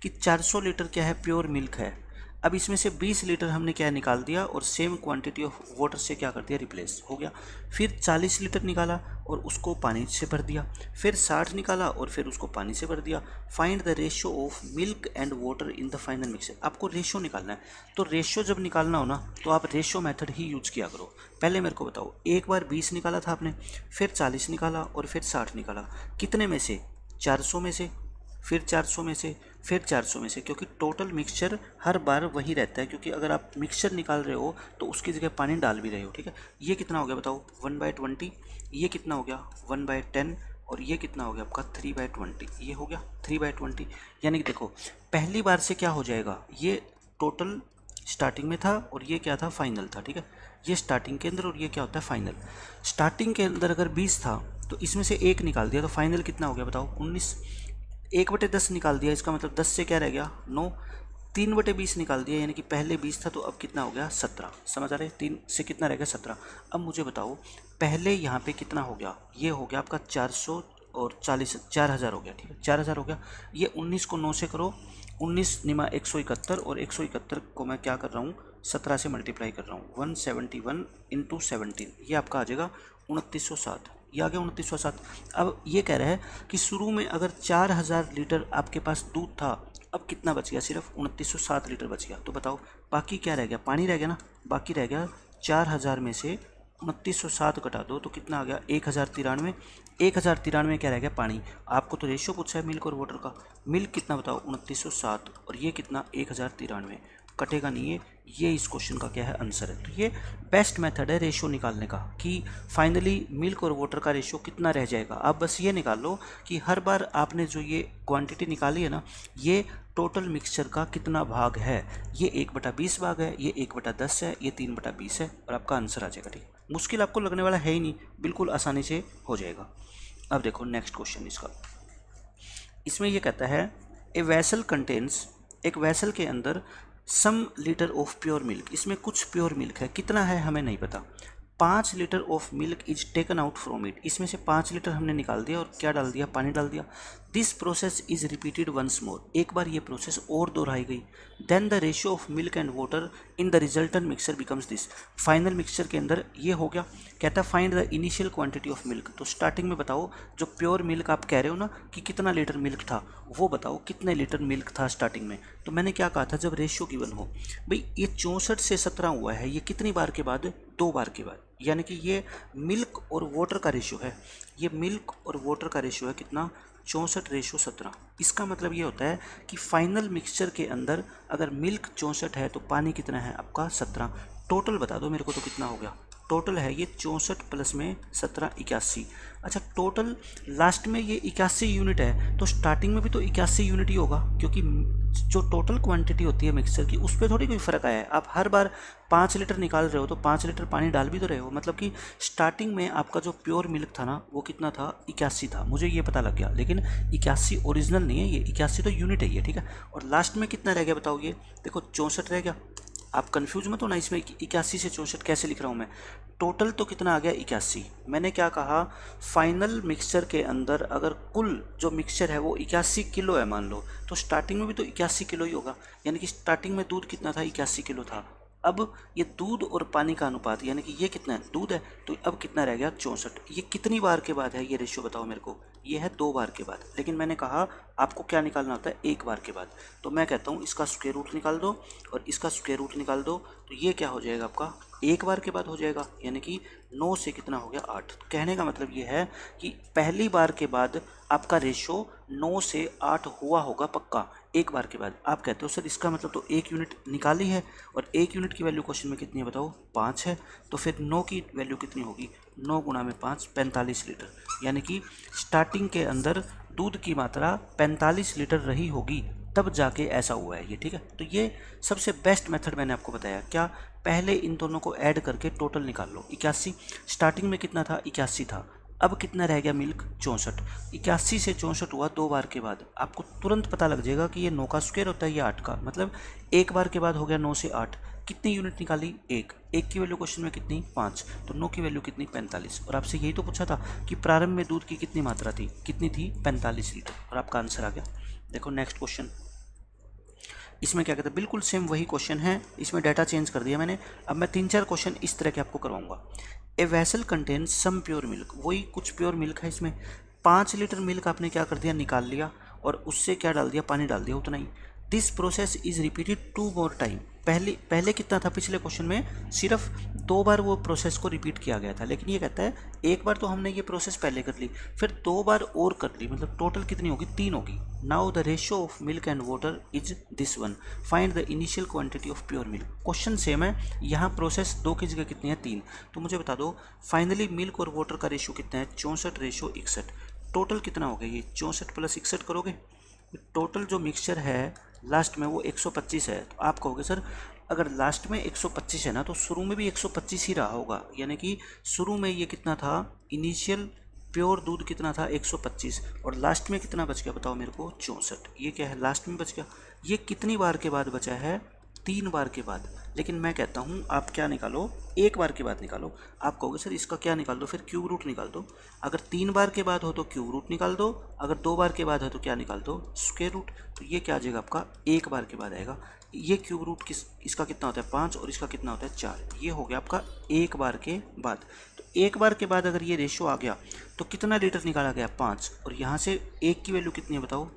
कि 400 लीटर क्या है प्योर मिल्क है, अब इसमें से 20 लीटर हमने क्या निकाल दिया और सेम क्वांटिटी ऑफ वाटर से क्या कर दिया, रिप्लेस हो गया। फिर 40 लीटर निकाला और उसको पानी से भर दिया, फिर 60 निकाला और फिर उसको पानी से भर दिया। Find the ratio of milk and water in the final mixture. आपको रेशियो निकालना है, तो रेशियो जब निकालना हो ना तो आप रेशियो मेथड ही यूज किया करो। पहले मेरे को बताओ, एक बार 20 निकाला था आपने, फिर 40 निकाला और फिर 60 निकाला, कितने में से, 400 में से, फिर 400 में से, फिर 400 में से, क्योंकि टोटल मिक्सचर हर बार वही रहता है, क्योंकि अगर आप मिक्सचर निकाल रहे हो तो उसकी जगह पानी डाल भी रहे हो, ठीक है। ये कितना हो गया बताओ, 1/20, ये कितना हो गया 1/10, और ये कितना हो गया आपका 3/20, ये हो गया 3/20। यानी कि देखो पहली बार से क्या हो जाएगा, ये टोटल स्टार्टिंग में था और ये क्या था, फाइनल था, ठीक है। ये स्टार्टिंग के अंदर और ये क्या होता है, फाइनल। स्टार्टिंग के अंदर अगर 20 था तो इसमें से 1 निकाल दिया तो फाइनल कितना हो गया बताओ, 19। 1/10 निकाल दिया, इसका मतलब 10 से क्या रह गया, 9। 3/20 निकाल दिया, यानी कि पहले 20 था तो अब कितना हो गया, 17। समझ आ रहे, 3 से कितना रह गया, 17। अब मुझे बताओ पहले यहाँ पे कितना हो गया, ये हो गया आपका 400 और 40, 4000 हो गया, ठीक है, 4000 हो गया। ये 19 को 9 से करो, 19 निमा 171, और 171 को मैं क्या कर रहा हूँ, 17 से मल्टीप्लाई कर रहा हूँ, 171 × 17, ये आपका आ जाएगा 2907। ये आ गया 2907। अब ये कह रहा है कि शुरू में अगर 4000 लीटर आपके पास दूध था, अब कितना बच गया, सिर्फ 2907 लीटर बच गया। तो बताओ बाकी क्या रह गया, पानी रह गया ना, बाकी रह गया 4000 में से 2907 घटा दो तो कितना आ गया, 1093। 1093 क्या रह गया, पानी। आपको तो रेशियो पूछा है मिल्क और वाटर का, मिल्क कितना बताओ 2907, और ये कितना 1093, कटेगा नहीं है। ये इस क्वेश्चन का क्या है, आंसर है। तो ये बेस्ट मेथड है रेशियो निकालने का, कि फाइनली मिल्क और वाटर का रेशियो कितना रह जाएगा। आप बस ये निकाल लो कि हर बार आपने जो ये क्वांटिटी निकाली है ना, ये टोटल मिक्सचर का कितना भाग है। ये 1/20 भाग है, ये 1/10 है, ये 3/20 है, और आपका आंसर आ जाएगा, ठीक है। मुश्किल आपको लगने वाला है ही नहीं, बिल्कुल आसानी से हो जाएगा। अब देखो नेक्स्ट क्वेश्चन इसका, इसमें ये कहता है ए वेसल कंटेन्स, एक वेसल के अंदर सम लीटर ऑफ प्योर मिल्क, इसमें कुछ प्योर मिल्क है, कितना है हमें नहीं पता। 5 litre of milk is taken out from it, इसमें से 5 लीटर हमने निकाल दिया और क्या डाल दिया, पानी डाल दिया। This process is repeated once more, एक बार ये प्रोसेस और दोहराई गई। Then the ratio of milk and water in the resultant mixture becomes this, final mixture के अंदर ये हो गया। कहता है find the initial quantity of milk, तो स्टार्टिंग में बताओ जो प्योर मिल्क आप कह रहे हो ना कि कितना लीटर मिल्क था, वो बताओ कितने लीटर मिल्क था स्टार्टिंग में। तो मैंने क्या कहा था, जब रेशियो गिवन हो, भाई ये 64 से 17 हुआ है, ये कितनी बार के बाद, 2 बार के बाद, यानी कि ये मिल्क और वाटर का रेशियो है, ये मिल्क और वाटर का रेशियो है कितना, 64:17। इसका मतलब ये होता है कि फाइनल मिक्सचर के अंदर अगर मिल्क 64 है तो पानी कितना है आपका 17। टोटल बता दो मेरे को तो कितना हो गया, टोटल है ये 64 प्लस में 17, 81। अच्छा टोटल लास्ट में ये 81 यूनिट है, तो स्टार्टिंग में भी तो 81 यूनिट ही होगा, क्योंकि जो टोटल क्वांटिटी होती है मिक्सचर की उस पर थोड़ी कोई फ़र्क आया है। आप हर बार 5 लीटर निकाल रहे हो तो 5 लीटर पानी डाल भी तो रहे हो, मतलब कि स्टार्टिंग में आपका जो प्योर मिल्क था ना वो कितना था, 81 था, मुझे ये पता लग गया। लेकिन 81 ओरिजिनल नहीं है, ये 81 तो यूनिट है ये, ठीक है। और लास्ट में कितना रह गया बताओ, ये देखो 64 रह गया। आप कंफ्यूज मत होना, इसमें 81 से 64 कैसे लिख रहा हूँ मैं। टोटल तो कितना आ गया 81। मैंने क्या कहा, फाइनल मिक्सचर के अंदर अगर कुल जो मिक्सचर है वो 81 किलो है मान लो, तो स्टार्टिंग में भी तो 81 किलो ही होगा, यानी कि स्टार्टिंग में दूध कितना था, 81 किलो था। अब ये दूध और पानी का अनुपात, यानी कि ये कितना है, दूध है, तो अब कितना रह गया 64। ये कितनी बार के बाद है ये रेशियो बताओ मेरे को, ये है 2 बार के बाद। लेकिन मैंने कहा आपको क्या निकालना होता है, 1 बार के बाद। तो मैं कहता हूँ इसका स्क्वायर रूट निकाल दो और इसका स्क्वायर रूट निकाल दो, तो ये क्या हो जाएगा आपका 1 बार के बाद हो जाएगा, यानी कि 9 से कितना हो गया 8। तो कहने का मतलब ये है कि पहली बार के बाद आपका रेशियो 9 से 8 हुआ होगा पक्का, 1 बार के बाद। आप कहते हो सर इसका मतलब तो 1 यूनिट निकाली है, और 1 यूनिट की वैल्यू क्वेश्चन में कितनी है बताओ, 5 है, तो फिर 9 की वैल्यू कितनी होगी, 9 गुणा में 5, 45 लीटर। यानी कि स्टार्टिंग के अंदर दूध की मात्रा 45 लीटर रही होगी, तब जाके ऐसा हुआ है ये, ठीक है। तो ये सबसे बेस्ट मेथड मैंने आपको बताया। क्या, पहले इन दोनों को ऐड करके टोटल निकाल लो। 81 स्टार्टिंग में कितना था, 81 था, अब कितना रह गया मिल्क 64। 81 से 64 हुआ 2 बार के बाद, आपको तुरंत पता लग जाएगा कि ये 9 का स्क्वायर होता है, ये 8 का, मतलब 1 बार के बाद हो गया 9 से 8। कितनी यूनिट निकाली, 1 की वैल्यू क्वेश्चन में कितनी, 5, तो 9 की वैल्यू कितनी, 45। और आपसे यही तो पूछा था कि प्रारंभ में दूध की कितनी मात्रा थी, कितनी थी, 45 लीटर, और आपका आंसर आ गया। देखो नेक्स्ट क्वेश्चन, इसमें क्या कहते हैं, बिल्कुल सेम वही क्वेश्चन है, इसमें डाटा चेंज कर दिया मैंने। अब मैं 3-4 क्वेश्चन इस तरह के आपको करवाऊंगा। A vessel contains some pure milk, वही कुछ प्योर मिल्क है इसमें। 5 लीटर मिल्क आपने क्या कर दिया, निकाल लिया और उससे क्या डाल दिया, पानी डाल दिया, उतना ही। This process is repeated 2 more time. पहले कितना था, पिछले क्वेश्चन में सिर्फ 2 बार वो प्रोसेस को रिपीट किया गया था, लेकिन ये कहता है एक बार तो हमने ये प्रोसेस पहले कर ली, फिर 2 बार और कर ली, मतलब टोटल कितनी होगी, 3 होगी। Now the ratio of milk and water is this one, find the initial quantity of pure milk. Question same है, यहाँ प्रोसेस 2 की जगह कितनी है, 3। तो मुझे बता दो फाइनली मिल्क और वाटर का रेशियो कितना है, 64 रेशियो 61। टोटल कितना हो गया, ये 64 प्लस 61 करोगे, टोटल जो मिक्सचर है लास्ट में वो 125 है। तो आप कहोगे सर अगर लास्ट में 125 है ना, तो शुरू में भी 125 ही रहा होगा, यानी कि शुरू में ये कितना था, इनिशियल प्योर दूध कितना था, 125, और लास्ट में कितना बच गया बताओ मेरे को, 64। ये क्या है, लास्ट में बच गया। ये कितनी बार के बाद बचा है, 3 बार के बाद। लेकिन मैं कहता हूँ आप क्या निकालो, 1 बार के बाद निकालो। आप कहोगे सर इसका क्या निकाल दो, फिर क्यूब रूट निकाल दो। अगर 3 बार के बाद हो तो क्यूब रूट निकाल दो, अगर 2 बार के बाद है तो क्या निकाल दो, स्क्वायर रूट। तो ये क्या आ जाएगा आपका, 1 बार के बाद आएगा। ये क्यूब रूट इसका कितना होता है, 5, और इसका कितना होता है, 4। ये हो गया आपका 1 बार के बाद। तो 1 बार के बाद अगर ये रेशियो आ गया तो कितना लीटर निकाला गया, 5, और यहाँ से 1 की वैल्यू कितनी है बताओ,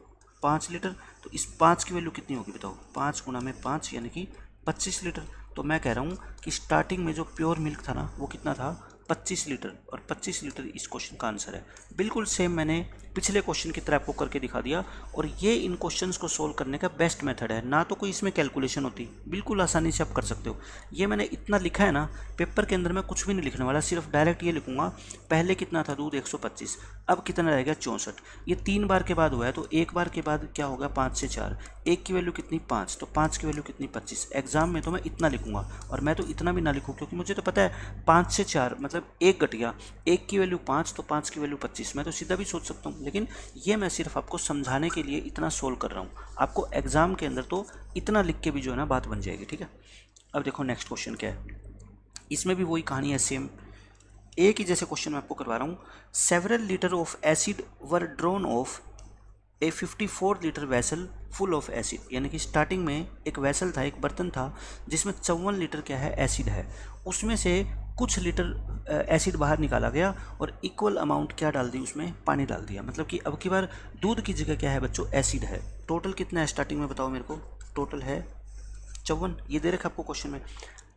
5 लीटर। तो इस 5 की वैल्यू कितनी होगी बताओ, 5 गुणा में 5 यानी कि 25 लीटर। तो मैं कह रहा हूँ कि स्टार्टिंग में जो प्योर मिल्क था ना वो कितना था, 25 लीटर, और 25 लीटर इस क्वेश्चन का आंसर है। बिल्कुल सेम मैंने पिछले क्वेश्चन की तरह आपको करके दिखा दिया, और ये इन क्वेश्चंस को सोल्व करने का बेस्ट मेथड है। ना तो कोई इसमें कैलकुलेशन होती, बिल्कुल आसानी से आप कर सकते हो। ये मैंने इतना लिखा है ना, पेपर के अंदर मैं कुछ भी नहीं लिखने वाला, सिर्फ डायरेक्ट ये लिखूंगा पहले कितना था दूध, 125, अब कितना रहेगा, 64। ये 3 बार के बाद हुआ है, तो 1 बार के बाद क्या होगा, 5 से 4, 1 की वैल्यू कितनी, 5, तो 5 की वैल्यू कितनी, 25। एग्जाम में तो मैं इतना लिखूंगा, और मैं तो इतना भी ना लिखूँ क्योंकि मुझे तो पता है 5 से 4 मतलब 1 घट गया, 1 की वैल्यू 5, तो 5 की वैल्यू 25। मैं तो सीधा भी सोच सकता हूँ, लेकिन ये मैं सिर्फ आपको समझाने के लिए इतना सोल्व कर रहा हूँ। आपको एग्जाम के अंदर तो इतना लिख के भी जो है ना बात बन जाएगी, ठीक है। अब देखो नेक्स्ट क्वेश्चन क्या है, इसमें भी वही कहानी है सेम, एक ही जैसे क्वेश्चन मैं आपको करवा रहा हूँ। Several litre of acid were drawn of A 54 litre vessel full of acid, यानी कि स्टार्टिंग में एक वैसल था, एक बर्तन था जिसमें 54 लीटर क्या है, एसिड है। उसमें से कुछ लीटर एसिड बाहर निकाला गया और इक्वल अमाउंट क्या डाल दी, उसमें पानी डाल दिया। मतलब कि अब की बार दूध की जगह क्या है बच्चों, एसिड है। टोटल कितना है स्टार्टिंग में बताओ मेरे को, टोटल है 54, ये दे रखा आपको क्वेश्चन में।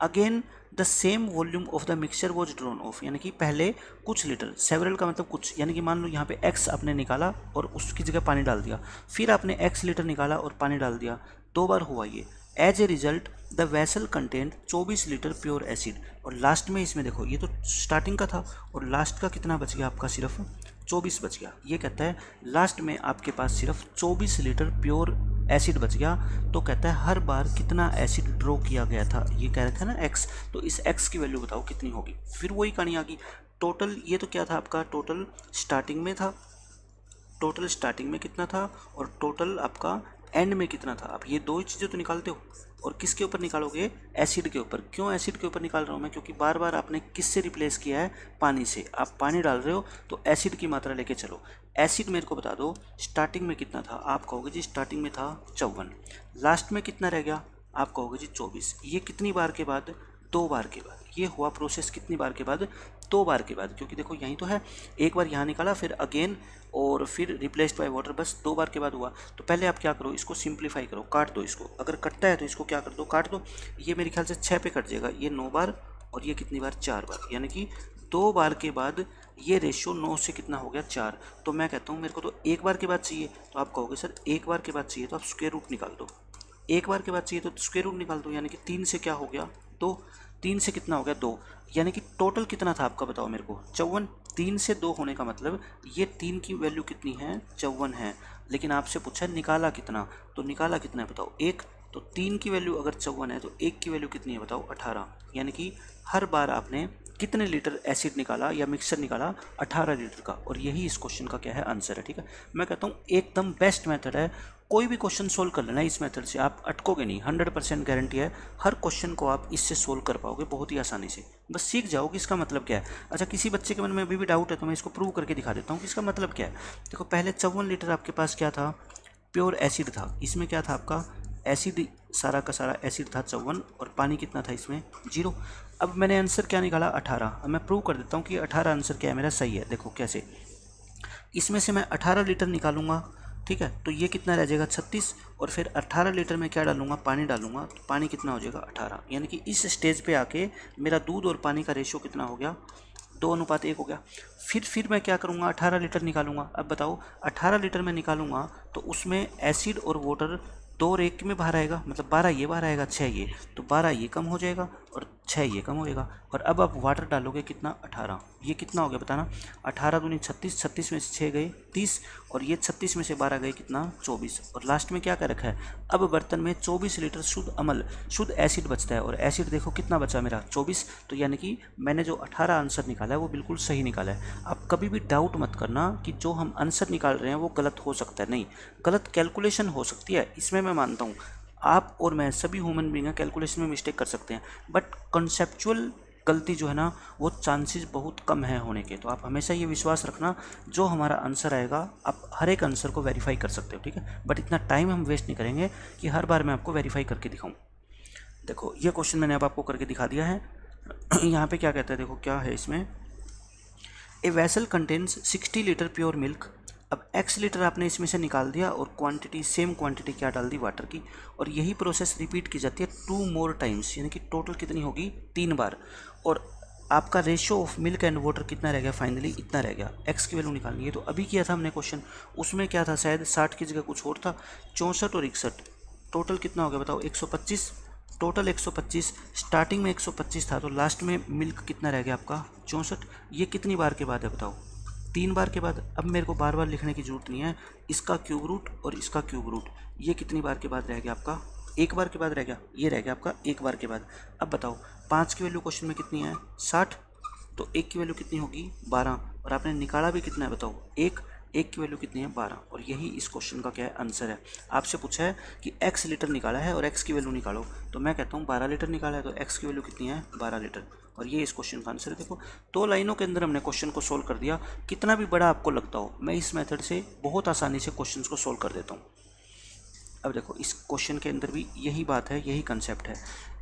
Again the same volume of the mixture was drawn of, यानी कि पहले कुछ लीटर, सेवरल का मतलब कुछ, यानी कि मान लो यहाँ पे x आपने निकाला और उसकी जगह पानी डाल दिया, फिर आपने x लीटर निकाला और पानी डाल दिया, 2 बार हुआ ये। As a result the vessel content 24 litre pure acid, और लास्ट में इसमें देखो ये तो स्टार्टिंग का था और लास्ट का कितना बच गया आपका, सिर्फ 24 बच गया। ये कहता है लास्ट में आपके पास सिर्फ 24 लीटर प्योर एसिड बच गया। तो कहता है हर बार कितना एसिड ड्रॉ किया गया था, ये कह रहा था ना x, तो इस x की वैल्यू बताओ कितनी होगी। फिर वही कहानी आ गई, टोटल ये तो क्या था आपका, टोटल स्टार्टिंग में था, टोटल स्टार्टिंग में कितना था और टोटल आपका एंड में कितना था। आप ये 2 ही चीज़ें तो निकालते हो, और किसके ऊपर निकालोगे, एसिड के ऊपर। क्यों एसिड के ऊपर निकाल रहा हूँ मैं, क्योंकि बार बार आपने किससे रिप्लेस किया है, पानी से। आप पानी डाल रहे हो तो एसिड की मात्रा लेके चलो। एसिड मेरे को बता दो स्टार्टिंग में कितना था, आप कहोगे जी स्टार्टिंग में था 54, लास्ट में कितना रह गया, आप कहोगे जी 24। ये कितनी बार के बाद, 2 बार के बाद। ये हुआ प्रोसेस कितनी बार के बाद, 2 बार के बाद, क्योंकि देखो यहीं तो है, एक बार यहाँ निकाला फिर अगेन और फिर रिप्लेस्ड बाय वाटर, बस 2 बार के बाद हुआ। तो पहले आप क्या करो, इसको सिंप्लीफाई करो, काट दो इसको, अगर कटता है तो इसको क्या कर दो, काट दो। ये मेरे ख्याल से 6 पे कट जाएगा, ये 9 बार और ये कितनी बार, 4 बार, यानी कि 2 बार के बाद ये रेशियो 9 से कितना हो गया, 4। तो मैं कहता हूँ मेरे को तो 1 बार के बाद चाहिए, तो आप कहोगे सर 1 बार के बाद चाहिए तो आप स्क्वायर रूट निकाल दो। 1 बार के बाद चाहिए तो स्क्वायर रूट निकाल दो, यानी कि 3 से क्या हो गया, 2, 3 से कितना हो गया, 2, यानी कि टोटल कितना था आपका बताओ मेरे को, 54। 3 से 2 होने का मतलब ये 3 की वैल्यू कितनी है, 54 है। लेकिन आपसे पूछा निकाला कितना, तो निकाला कितना है बताओ, 1। तो 3 की वैल्यू अगर 54 है तो 1 की वैल्यू कितनी है बताओ, 18। यानी कि हर बार आपने कितने लीटर एसिड निकाला या मिक्सचर निकाला, 18 लीटर का। और यही इस क्वेश्चन का क्या है, आंसर है, ठीक है। मैं कहता हूँ एकदम बेस्ट मेथड है, कोई भी क्वेश्चन सोल्व कर लेना इस मेथड से, आप अटकोगे नहीं, 100% गारंटी है। हर क्वेश्चन को आप इससे सोल्व कर पाओगे बहुत ही आसानी से, बस सीख जाओ कि इसका मतलब क्या है। अच्छा, किसी बच्चे के मन में अभी भी डाउट है तो मैं इसको प्रूव करके दिखा देता हूँ कि इसका मतलब क्या है। देखो पहले 54 लीटर आपके पास क्या था, प्योर एसिड था, इसमें क्या था आपका एसिड सारा का सारा एसिड था 54 और पानी कितना था इसमें 0। अब मैंने आंसर क्या निकाला 18। अब मैं प्रूव कर देता हूँ कि 18 आंसर क्या है मेरा सही है। देखो कैसे, इसमें से मैं 18 लीटर निकालूंगा, ठीक है, तो ये कितना रह जाएगा 36, और फिर 18 लीटर में क्या डालूंगा, पानी डालूंगा, तो पानी कितना हो जाएगा 18। यानी कि इस स्टेज पे आके मेरा दूध और पानी का रेशियो कितना हो गया, 2:1 हो गया। फिर मैं क्या करूँगा, 18 लीटर निकालूंगा। अब बताओ 18 लीटर में निकालूंगा तो उसमें एसिड और वाटर 2 और 1 में बाहर आएगा, मतलब 12 ये बाहर आएगा, 6 ये, तो 12 ये कम हो जाएगा और 6 ये कम होएगा। और अब आप वाटर डालोगे कितना 18, ये कितना हो गया बताना, 18 दूनी 36, 36 में से 6 गए 30, और ये 36 में से 12 गए कितना 24, और लास्ट में क्या कर रखा है, अब बर्तन में 24 लीटर शुद्ध एसिड बचता है, और एसिड देखो कितना बचा मेरा 24। तो यानी कि मैंने जो 18 आंसर निकाला है वो बिल्कुल सही निकाला है। आप कभी भी डाउट मत करना कि जो हम आंसर निकाल रहे हैं वो गलत हो सकता है, नहीं, गलत कैलकुलेशन हो सकती है, इसमें मैं मानता हूँ। आप और मैं सभी ह्यूमन बीइंग हैं, कैलकुलेशन में मिस्टेक कर सकते हैं, बट कॉन्सेप्चुअल गलती जो है ना वो चांसेस बहुत कम है होने के। तो आप हमेशा ये विश्वास रखना, जो हमारा आंसर आएगा आप हर एक आंसर को वेरीफाई कर सकते हो, ठीक है, बट इतना टाइम हम वेस्ट नहीं करेंगे कि हर बार मैं आपको वेरीफाई करके दिखाऊं। देखो ये क्वेश्चन मैंने अब आपको करके दिखा दिया है। यहाँ पे क्या कहता है, देखो क्या है इसमें, ए vessel contains 60 litre pure milk. अब x लीटर आपने इसमें से निकाल दिया और क्वांटिटी सेम क्वांटिटी क्या डाल दी, वाटर की, और यही प्रोसेस रिपीट की जाती है 2 मोर टाइम्स, यानी कि टोटल कितनी होगी 3 बार। और आपका ratio of milk and water कितना रह गया, फाइनली इतना रह गया, x की वैल्यू निकालनी है। तो अभी किया था हमने क्वेश्चन, उसमें क्या था, शायद 60 की जगह कुछ और था, 64 और 61, टोटल कितना हो गया बताओ 125, टोटल 125, स्टार्टिंग में 125 था, तो लास्ट में मिल्क कितना रह गया आपका 64। ये कितनी बार के बाद है बताओ, 3 बार के बाद। अब मेरे को बार बार लिखने की जरूरत नहीं है, इसका क्यूब रूट और इसका क्यूब रूट, ये कितनी बार के बाद रह गया आपका, 1 बार के बाद रह गया, ये रह गया आपका 1 बार के बाद। अब बताओ 5 की वैल्यू क्वेश्चन में कितनी है 60, तो 1 की वैल्यू कितनी होगी 12, और आपने निकाला भी कितना है बताओ 1 की वैल्यू कितनी है 12, और यही इस क्वेश्चन का क्या है आंसर है। आपसे पूछा है कि x लीटर निकाला है और x की वैल्यू निकालो, तो मैं कहता हूँ 12 लीटर निकाला है, तो x की वैल्यू कितनी है 12 लीटर, और ये इस क्वेश्चन का आंसर है। देखो 2 लाइनों के अंदर हमने क्वेश्चन को सोल्व कर दिया। कितना भी बड़ा आपको लगता हो, मैं इस मेथड से बहुत आसानी से क्वेश्चन को सोल्व कर देता हूँ। अब देखो इस क्वेश्चन के अंदर भी यही बात है, यही कंसेप्ट है।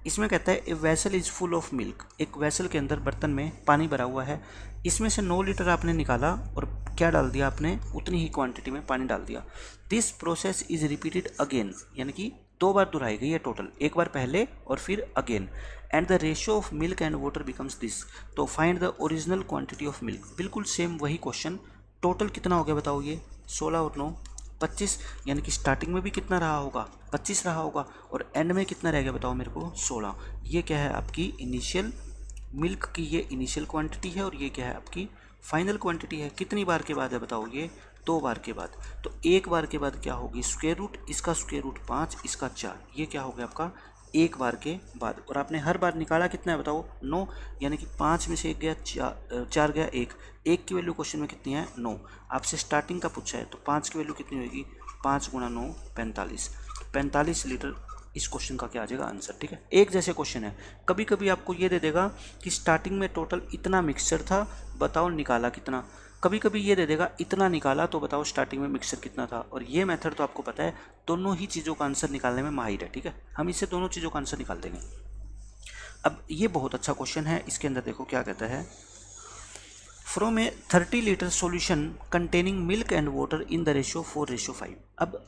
इसमें कहता है a vessel is full of milk, एक वेसल के अंदर बर्तन में पानी भरा हुआ है, इसमें से 9 लीटर आपने निकाला और क्या डाल दिया आपने, उतनी ही क्वांटिटी में पानी डाल दिया। This process is repeated again, यानी कि 2 बार दोहराई गई है टोटल, 1 बार पहले और फिर again, and the ratio of milk and water becomes this, तो find the original quantity of milk. बिल्कुल सेम वही क्वेश्चन, टोटल कितना हो गया बताओ, ये 16 और 9 25, यानी कि स्टार्टिंग में भी कितना रहा होगा 25 रहा होगा, और एंड में कितना रह गया बताओ मेरे को 16। ये क्या है आपकी इनिशियल मिल्क की, ये इनिशियल क्वांटिटी है, और ये क्या है आपकी फाइनल क्वांटिटी है। कितनी बार के बाद है बताओ, ये 2 बार के बाद। तो 1 बार के बाद क्या होगी स्क्वायर रूट, इसका स्क्वायर रूट 5, इसका 4, ये क्या हो गया आपका 1 बार के बाद। और आपने हर बार निकाला कितना है बताओ 9, यानी कि 5 में से 1 गया 4 गया 1 की वैल्यू क्वेश्चन में कितनी है 9। आपसे स्टार्टिंग का पूछा है, तो 5 की वैल्यू कितनी होगी, 5 × 9 45, 45 लीटर इस क्वेश्चन का क्या आ जाएगा आंसर, ठीक है। एक जैसे क्वेश्चन है, कभी कभी आपको ये दे देगा कि स्टार्टिंग में टोटल इतना मिक्सचर था, बताओ निकाला कितना, कभी कभी ये दे देगा इतना निकाला, तो बताओ स्टार्टिंग में मिक्सचर कितना था। और ये मेथड तो आपको पता है, दोनों ही चीज़ों का आंसर निकालने में माहिर है, ठीक है, हम इससे दोनों चीज़ों का आंसर निकाल देंगे। अब ये बहुत अच्छा क्वेश्चन है, इसके अंदर देखो क्या कहता है, from A 30 litre solution containing milk and water in the ratio 4:5।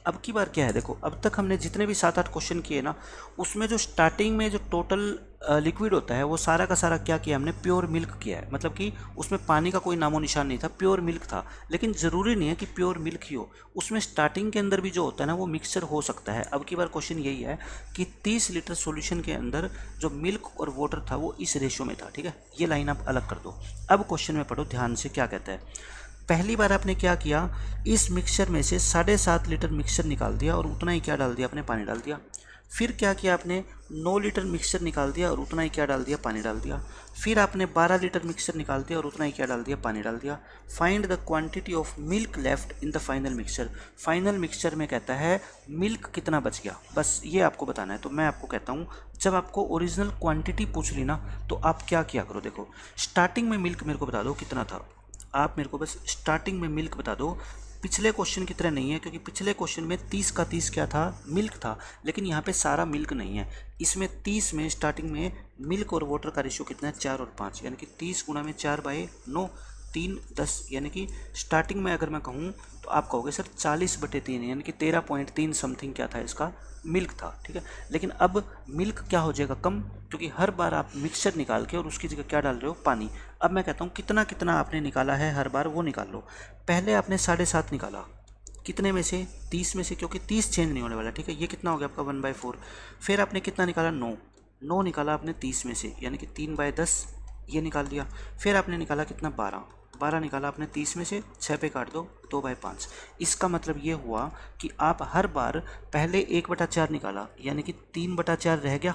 अब की बार क्या है, देखो अब तक हमने जितने भी 7-8 क्वेश्चन किए ना, उसमें जो स्टार्टिंग में जो टोटल लिक्विड होता है वो सारा का सारा क्या किया हमने, प्योर मिल्क किया है, मतलब कि उसमें पानी का कोई नामो निशान नहीं था, प्योर मिल्क था। लेकिन ज़रूरी नहीं है कि प्योर मिल्क ही हो, उसमें स्टार्टिंग के अंदर भी जो होता है ना वो मिक्सचर हो सकता है। अब की बार क्वेश्चन यही है कि 30 लीटर सॉल्यूशन के अंदर जो मिल्क और वाटर था वो इस रेशियो में था, ठीक है, ये लाइन आप अलग कर दो। अब क्वेश्चन में पढ़ो ध्यान से क्या कहता है। पहली बार आपने क्या किया, इस मिक्सचर में से 7.5 लीटर मिक्सचर निकाल दिया और उतना ही क्या डाल दिया, आपने पानी डाल दिया। फिर क्या किया आपने, 9 लीटर मिक्सचर निकाल दिया और उतना ही क्या डाल दिया, पानी डाल दिया। फिर आपने 12 लीटर मिक्सचर निकाल दिया और उतना ही क्या डाल दिया, पानी डाल दिया। Find the quantity of milk left in the final mixture. Final mixture में कहता है मिल्क कितना बच गया, बस ये आपको बताना है। तो मैं आपको कहता हूँ, जब आपको ओरिजिनल क्वांटिटी पूछ ली ना, तो आप क्या किया करो, देखो स्टार्टिंग में मिल्क मेरे को बता दो कितना था, आप मेरे को बस स्टार्टिंग में मिल्क बता दो, पिछले क्वेश्चन की तरह नहीं है, क्योंकि पिछले क्वेश्चन में 30 का 30 क्या था, मिल्क था, लेकिन यहाँ पे सारा मिल्क नहीं है। इसमें 30 में स्टार्टिंग में मिल्क और वाटर का रेशियो कितना है, 4 और 5, यानी कि 30 गुणा में 4/9, 3 10, यानी कि स्टार्टिंग में अगर मैं कहूँ तो आप कहोगे सर 40/3, यानी कि 13.3 समथिंग क्या था इसका, मिल्क था, ठीक है। लेकिन अब मिल्क क्या हो जाएगा, कम, क्योंकि हर बार आप मिक्सचर निकाल के और उसकी जगह क्या डाल रहे हो, पानी। अब मैं कहता हूँ कितना कितना आपने निकाला है हर बार वो निकाल लो। पहले आपने 7.5 निकाला, कितने में से, 30 में से, क्योंकि 30 चेंज नहीं होने वाला, ठीक है। ये कितना हो गया आपका 1/4। फिर आपने कितना निकाला, 9 निकाला आपने 30 में से, यानी कि 3/10 ये निकाल दिया। फिर आपने निकाला कितना, 12 निकाला आपने 30 में से, 6 पे काट दो, 2/5। इसका मतलब ये हुआ कि आप हर बार पहले 1/4 निकाला, यानी कि 3/4 रह गया।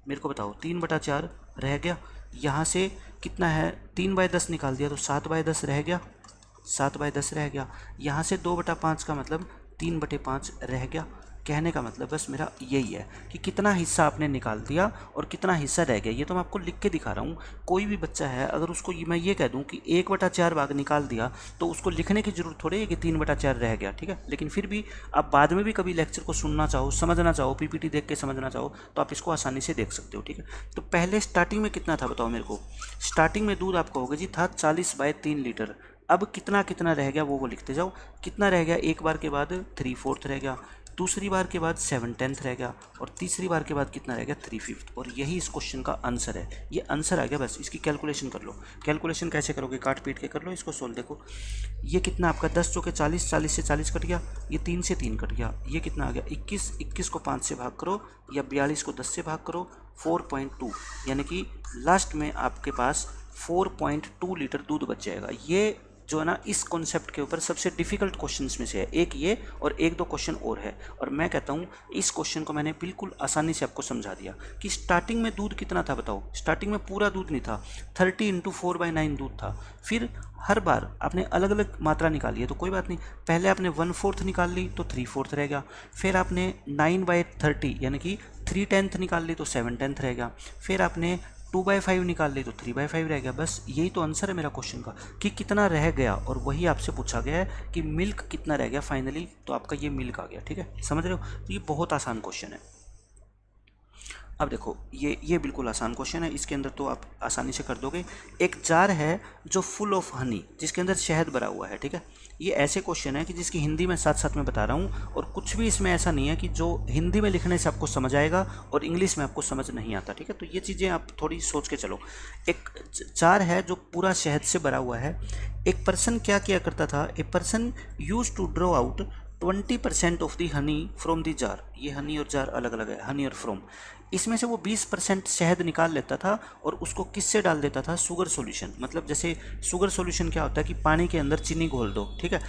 मेरे को बताओ, 3/4 रह गया। यहाँ से कितना है, 3/10 निकाल दिया तो 7/10 रह गया, 7/10 रह गया। यहाँ से 2/5 का मतलब 3/5 रह गया। कहने का मतलब बस मेरा यही है कि कितना हिस्सा आपने निकाल दिया और कितना हिस्सा रह गया। ये तो मैं आपको लिख के दिखा रहा हूँ। कोई भी बच्चा है अगर उसको मैं ये कह दूँ कि 1/4 भाग निकाल दिया तो उसको लिखने की जरूरत थोड़ी है कि 3/4 रह गया, ठीक है। लेकिन फिर भी आप बाद में भी कभी लेक्चर को सुनना चाहो, समझना चाहो, पीपीटी देख के समझना चाहो तो आप इसको आसानी से देख सकते हो, ठीक है। तो पहले स्टार्टिंग में कितना था बताओ मेरे को। स्टार्टिंग में दूध आप कहोगे जी था 40/3 लीटर। अब कितना कितना रह गया वो लिखते जाओ। कितना रह गया, एक बार के बाद 3/4 रह गया, दूसरी बार के बाद 7/10 रह गया, और तीसरी बार के बाद कितना रह गया, 3/5। और यही इस क्वेश्चन का आंसर है। ये आंसर आ गया, बस इसकी कैलकुलेशन कर लो। कैलकुलेशन कैसे करोगे, काट पीट के कर लो इसको सोल्व। देखो ये कितना आपका 10 चौके 40, 40 से 40 कट गया, ये 3 से 3 कट गया, ये कितना आ गया 21, 21 को 5 से भाग करो या 42 को 10 से भाग करो, 4.2, यानी कि लास्ट में आपके पास 4.2 लीटर दूध बच जाएगा। ये जो है ना इस कॉन्सेप्ट के ऊपर सबसे डिफिकल्ट क्वेश्चंस में से है, एक ये और एक दो क्वेश्चन और है। और मैं कहता हूँ इस क्वेश्चन को मैंने बिल्कुल आसानी से आपको समझा दिया कि स्टार्टिंग में दूध कितना था बताओ। स्टार्टिंग में पूरा दूध नहीं था, 30 × 4/9 दूध था। फिर हर बार आपने अलग अलग मात्रा निकाली है तो कोई बात नहीं। पहले आपने 1/4 निकाल ली तो 3/4 रह गया। फिर आपने 9/30 यानी कि 3/10 निकाल ली तो 7/10 रह गया। फिर आपने 2/5 निकाल ली तो 3/5 रह गया। बस यही तो आंसर है मेरा क्वेश्चन का कि कितना रह गया, और वही आपसे पूछा गया है कि मिल्क कितना रह गया फाइनली, तो आपका ये मिल्क आ गया, ठीक है। समझ रहे हो, तो ये बहुत आसान क्वेश्चन है। अब देखो ये बिल्कुल आसान क्वेश्चन है, इसके अंदर तो आप आसानी से कर दोगे। एक जार है जो फुल ऑफ हनी, जिसके अंदर शहद भरा हुआ है, ठीक है। ये ऐसे क्वेश्चन है कि जिसकी हिंदी में साथ साथ में बता रहा हूँ, और कुछ भी इसमें ऐसा नहीं है कि जो हिंदी में लिखने से आपको समझ आएगा और इंग्लिश में आपको समझ नहीं आता, ठीक है। तो ये चीज़ें आप थोड़ी सोच के चलो। एक जार है जो पूरा शहद से भरा हुआ है। एक पर्सन क्या किया करता था, a person use to draw out 20% of the honey from the jar. ये हनी और जार अलग अलग है, हनी और फ्रॉम। इसमें से वो 20% शहद निकाल लेता था और उसको किससे डाल देता था, शुगर सॉल्यूशन। मतलब जैसे शुगर सॉल्यूशन क्या होता है कि पानी के अंदर चीनी घोल दो, ठीक है।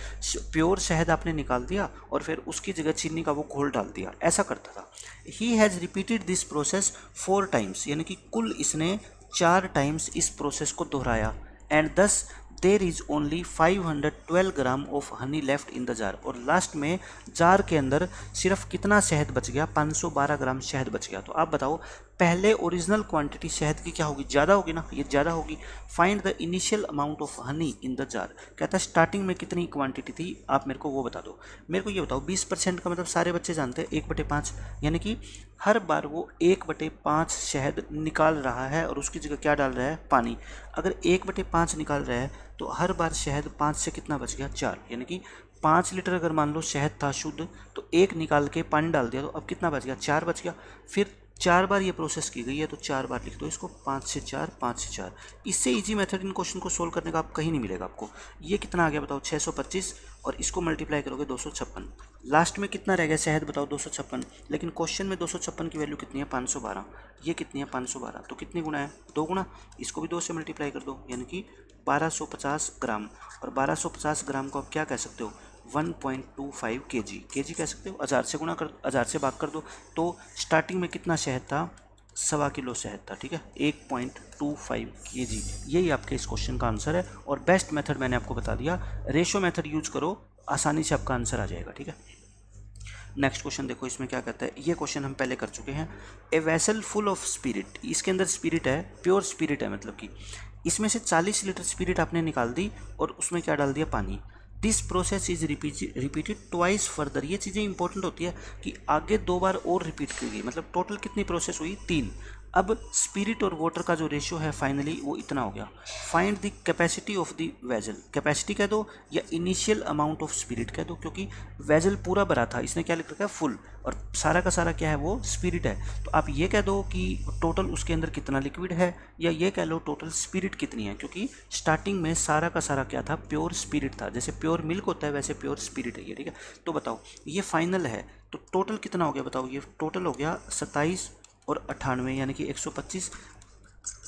प्योर शहद आपने निकाल दिया और फिर उसकी जगह चीनी का वो घोल डाल दिया, ऐसा करता था। He has repeated this process 4 times, यानी कि कुल इसने 4 टाइम्स इस प्रोसेस को दोहराया। एंड दस there is only 512 gram of honey left in the jar. और लास्ट में जार के अंदर सिर्फ कितना शहद बच गया, 512 ग्राम शहद बच गया। तो आप बताओ पहले ओरिजिनल क्वांटिटी शहद की क्या होगी, ज़्यादा होगी ना, ये ज़्यादा होगी। Find the initial amount of honey in the jar. कहता है स्टार्टिंग में कितनी क्वांटिटी थी, आप मेरे को वो बता दो। मेरे को ये बताओ 20% का मतलब सारे बच्चे जानते हैं 1/5, यानी कि हर बार वो 1/5 शहद निकाल रहा है और उसकी जगह क्या डाल रहा है, पानी। अगर 1/5 निकाल रहा है तो हर बार शहद 5 से कितना बच गया, 4, यानी कि 5 लीटर अगर मान लो शहद था शुद्ध तो 1 निकाल के पानी डाल दिया तो अब कितना बच गया, 4 बच गया। फिर 4 बार ये प्रोसेस की गई है तो 4 बार लिख दो इसको, 5 से 4, 5 से 4। इससे इजी मेथड इन क्वेश्चन को सोल्व करने का आप कहीं नहीं मिलेगा आपको। ये कितना आ गया बताओ, 625, और इसको मल्टीप्लाई करोगे 256। लास्ट में कितना रह गया शहद बताओ, 256, लेकिन क्वेश्चन में 256 की वैल्यू कितनी है, 512। ये कितनी है, 512, तो कितनी गुना है, 2 गुना। इसको भी 2 से मल्टीप्लाई कर दो, यानी कि 1250 ग्राम। और 1250 ग्राम को आप क्या कह सकते हो, 1.25 kg कह सकते हो। 1000 से गुना कर, 1000 से भाग कर दो। तो स्टार्टिंग में कितना शहद था, 1.25 किलो शहद था, ठीक है। 1.25 kg, यही आपके इस क्वेश्चन का आंसर है। और बेस्ट मेथड मैंने आपको बता दिया, रेशो मेथड यूज करो, आसानी से आपका आंसर आ जाएगा, ठीक है। नेक्स्ट क्वेश्चन देखो, इसमें क्या कहता है। ये क्वेश्चन हम पहले कर चुके हैं। A vessel full of spirit, इसके अंदर स्पिरिट है, प्योर स्पिरिट है, मतलब कि इसमें से 40 लीटर स्पिरिट आपने निकाल दी और उसमें क्या डाल दिया, पानी। This process is repeated twice further. ये चीज़ें इंपॉर्टेंट होती है कि आगे 2 बार और रिपीट की गई, मतलब टोटल कितनी प्रोसेस हुई, 3। अब स्पिरिट और वाटर का जो रेशियो है फाइनली वो इतना हो गया। Find the capacity of the vessel, capacity कह दो या इनिशियल अमाउंट ऑफ स्पिरिट कह दो, क्योंकि वेजल पूरा भरा था, इसने क्या लिख रखा है, फुल, और सारा का सारा क्या है, वो स्पिरिट है। तो आप ये कह दो कि टोटल उसके अंदर कितना लिक्विड है, या ये कह लो टोटल स्पिरिट कितनी है, क्योंकि स्टार्टिंग में सारा का सारा क्या था, प्योर स्पिरिट था। जैसे प्योर मिल्क होता है वैसे प्योर स्पिरिट है ये, ठीक है। तो बताओ ये फाइनल है, तो टोटल कितना हो गया बताओ, ये टोटल हो गया 27 और 98 यानी कि 125।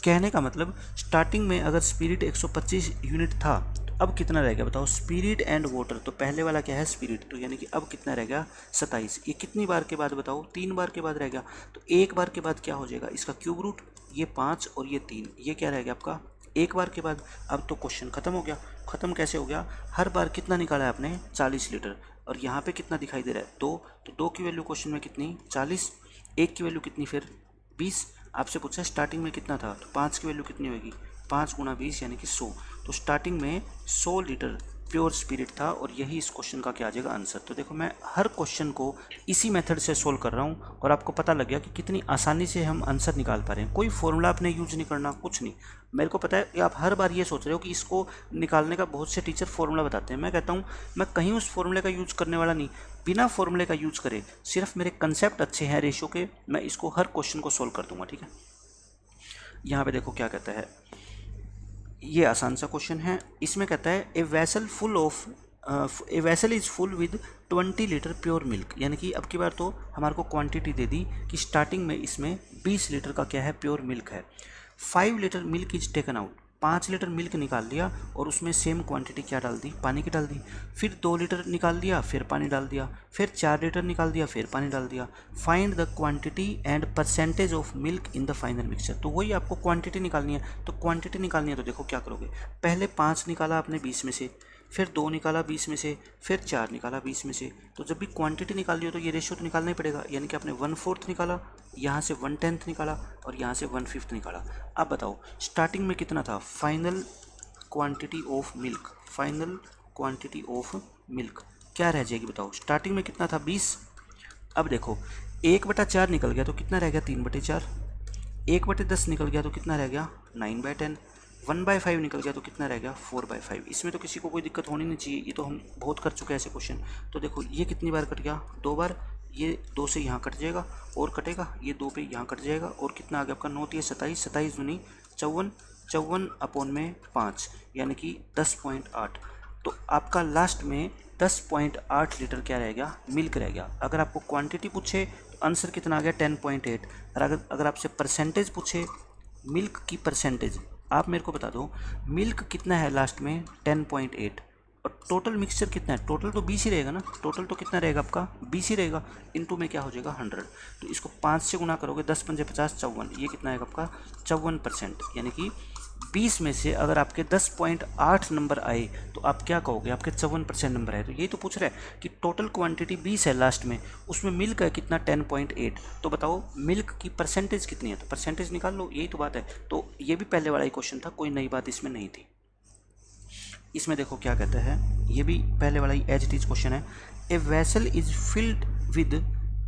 कहने का मतलब स्टार्टिंग में अगर स्पिरिट 125 यूनिट था तो अब कितना रह गया बताओ, स्पिरिट एंड वाटर, तो पहले वाला क्या है स्पिरिट, तो यानी कि अब कितना रह गया 27। ये कितनी बार के बाद बताओ, 3 बार के बाद रह गया। तो एक बार के बाद क्या हो जाएगा, इसका क्यूब रूट, ये 5 और ये 3, ये क्या रह गया आपका एक बार के बाद। अब तो क्वेश्चन खत्म हो गया। खत्म कैसे हो गया, हर बार कितना निकाला है आपने 40 लीटर, और यहाँ पे कितना दिखाई दे रहा है 2, तो 2 की वैल्यू क्वेश्चन में कितनी 40, 1 की वैल्यू कितनी फिर 20। आपसे पूछा स्टार्टिंग में कितना था, तो 5 की वैल्यू कितनी होगी, 5 गुणा 20 यानी कि 100। तो स्टार्टिंग में 100 लीटर प्योर स्पिरिट था, और यही इस क्वेश्चन का क्या आ जाएगा आंसर। तो देखो मैं हर क्वेश्चन को इसी मेथड से सोल्व कर रहा हूँ, और आपको पता लग गया कि कितनी आसानी से हम आंसर निकाल पा रहे हैं। कोई फॉर्मूला आपने यूज नहीं करना, कुछ नहीं। मेरे को पता है कि आप हर बार ये सोच रहे हो कि इसको निकालने का बहुत से टीचर फॉर्मूला बताते हैं। मैं कहता हूँ मैं कहीं उस फॉर्मूले का यूज करने वाला नहीं, बिना फॉर्मूले का यूज करे, सिर्फ मेरे कंसेप्ट अच्छे हैं रेशियो के, मैं इसको हर क्वेश्चन को सोल्व कर दूंगा, ठीक है। यहाँ पे देखो क्या कहता है, ये आसान सा क्वेश्चन है। इसमें कहता है a vessel is full with 20 litre pure milk, यानी कि अब की बार तो हमारे को क्वांटिटी दे दी कि स्टार्टिंग में इसमें 20 लीटर का क्या है, प्योर मिल्क है। 5 litre milk is taken out, 5 litre milk निकाल लिया और उसमें सेम क्वांटिटी क्या डाल दी, पानी की डाल दी। फिर 2 लीटर निकाल दिया, फिर पानी डाल दिया। फिर 4 लीटर निकाल दिया, फिर पानी डाल दिया। Find the quantity and percentage of milk in the final mixture. तो वही आपको क्वांटिटी निकालनी है। तो क्वांटिटी निकालनी है तो देखो क्या करोगे, पहले 5 निकाला आपने 20 में से, फिर 2 निकाला 20 में से, फिर 4 निकाला 20 में से। तो जब भी क्वांटिटी निकाली हो तो ये रेशियो तो निकालना ही पड़ेगा, यानी कि आपने 1/4 निकाला, यहाँ से 1/10 निकाला और यहाँ से 1/5 निकाला। अब बताओ स्टार्टिंग में कितना था, final quantity of milk, final quantity of milk क्या रह जाएगी बताओ, स्टार्टिंग में कितना था 20। अब देखो 1/4 निकल गया तो कितना रह गया 3/4, 1/10 निकल गया तो कितना रह गया 9/10, 1/5 निकल गया तो कितना रह गया 4/5। इसमें तो किसी को कोई दिक्कत होनी नहीं चाहिए, ये तो हम बहुत कर चुके हैं ऐसे क्वेश्चन। तो देखो ये कितनी बार कट गया, 2 बार, ये 2 से यहाँ कट जाएगा और कटेगा, ये 2 पे यहाँ कट जाएगा और कितना आ गया आपका 9 × 27, 27 दूनी 54, 54/5 यानी कि 10.8। तो आपका लास्ट में 10.8 लीटर क्या रह गया, मिल्क रह गया। अगर आपको क्वांटिटी पूछे तो आंसर कितना आ गया 10.8, और अगर आपसे परसेंटेज पूछे, मिल्क की परसेंटेज, आप मेरे को बता दो मिल्क कितना है लास्ट में 10.8, और टोटल मिक्सचर कितना है, टोटल तो 20 ही रहेगा ना, टोटल तो कितना रहेगा आपका 20 ही रहेगा, इनटू में क्या हो जाएगा 100। तो इसको 5 से गुना करोगे, 10 × 5 = 50, 54, ये कितना आएगा आपका 54%, यानी कि 20 में से अगर आपके 10.8 नंबर आए तो आप क्या कहोगे, आपके 54% नंबर है। तो यही तो पूछ रहा है कि टोटल क्वांटिटी 20 है लास्ट में, उसमें मिल्क है कितना 10.8, तो बताओ मिल्क की परसेंटेज कितनी है, तो परसेंटेज निकाल लो, यही तो बात है। तो ये भी पहले वाला ही क्वेश्चन था, कोई नई बात इसमें नहीं थी। इसमें देखो क्या कहता है, ये भी पहले वाला ही एज इट इज क्वेश्चन है। A vessel is filled with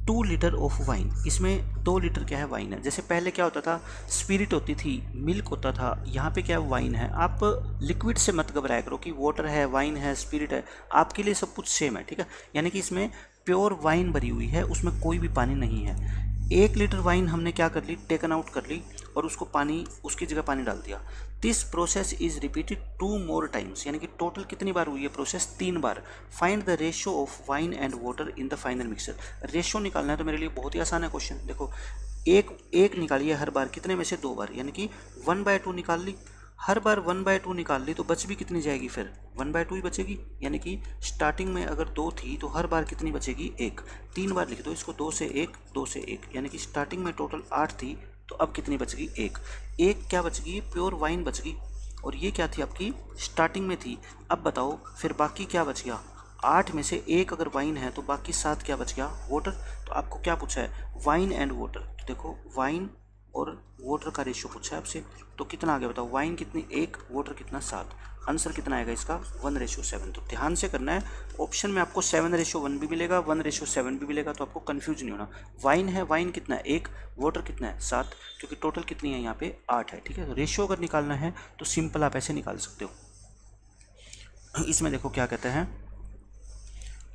2 litre of wine, इसमें 2 लीटर क्या है, वाइन है। जैसे पहले क्या होता था, स्पिरिट होती थी, मिल्क होता था, यहाँ पे क्या है, वाइन है। आप लिक्विड से मत घबराया करो कि वाटर है, वाइन है, स्पिरिट है, आपके लिए सब कुछ सेम है, ठीक है। यानी कि इसमें प्योर वाइन भरी हुई है, उसमें कोई भी पानी नहीं है। 1 लीटर वाइन हमने क्या कर ली, टेकन आउट कर ली और उसको पानी, उसकी जगह पानी डाल दिया। This process is repeated 2 more times, यानी कि टोटल कितनी बार हुई है process, 3 bar. Find the ratio of wine and water in the final mixture. Ratio निकालना है तो मेरे लिए बहुत ही आसान है क्वेश्चन। देखो एक निकालिए हर बार, कितने में से 2 बार, यानी कि 1/2 निकाल ली, हर बार 1/2 निकाल ली तो बच भी कितनी जाएगी, फिर 1/2 ही बचेगी। यानी कि स्टार्टिंग में अगर 2 थी तो हर बार कितनी बचेगी 1, 3 बार लिख दो इसको, 2 से 1, 2 से 1, यानी कि स्टार्टिंग में टोटल 8 थी तो अब कितनी बचेगी 1 क्या बचेगी, प्योर वाइन बचेगी। और ये क्या थी आपकी, स्टार्टिंग में थी। अब बताओ फिर बाकी क्या बच गया, 8 में से 1 अगर वाइन है तो बाकी 7 क्या बच गया, वाटर। तो आपको क्या पूछा है, वाइन एंड वाटर। तो देखो वाइन और वाटर का रेशियो पूछा है आपसे, तो कितना आ गया बताओ, वाइन कितनी 1, वाटर कितना 7। आंसर कितना आएगा इसका 1:7। तो ध्यान से करना है, ऑप्शन में आपको 7:1 भी मिलेगा, 1:7 भी मिलेगा, तो आपको कंफ्यूज नहीं होना। वाइन है, वाइन कितना है 1, वाटर कितना है 7, क्योंकit टोटल कितनी है यहाँ पे 8 है, ठीक है। तो रेशियो अगर निकालना है तो सिंपल आप ऐसे निकाल सकते हो। इसमें देखो क्या कहते हैं,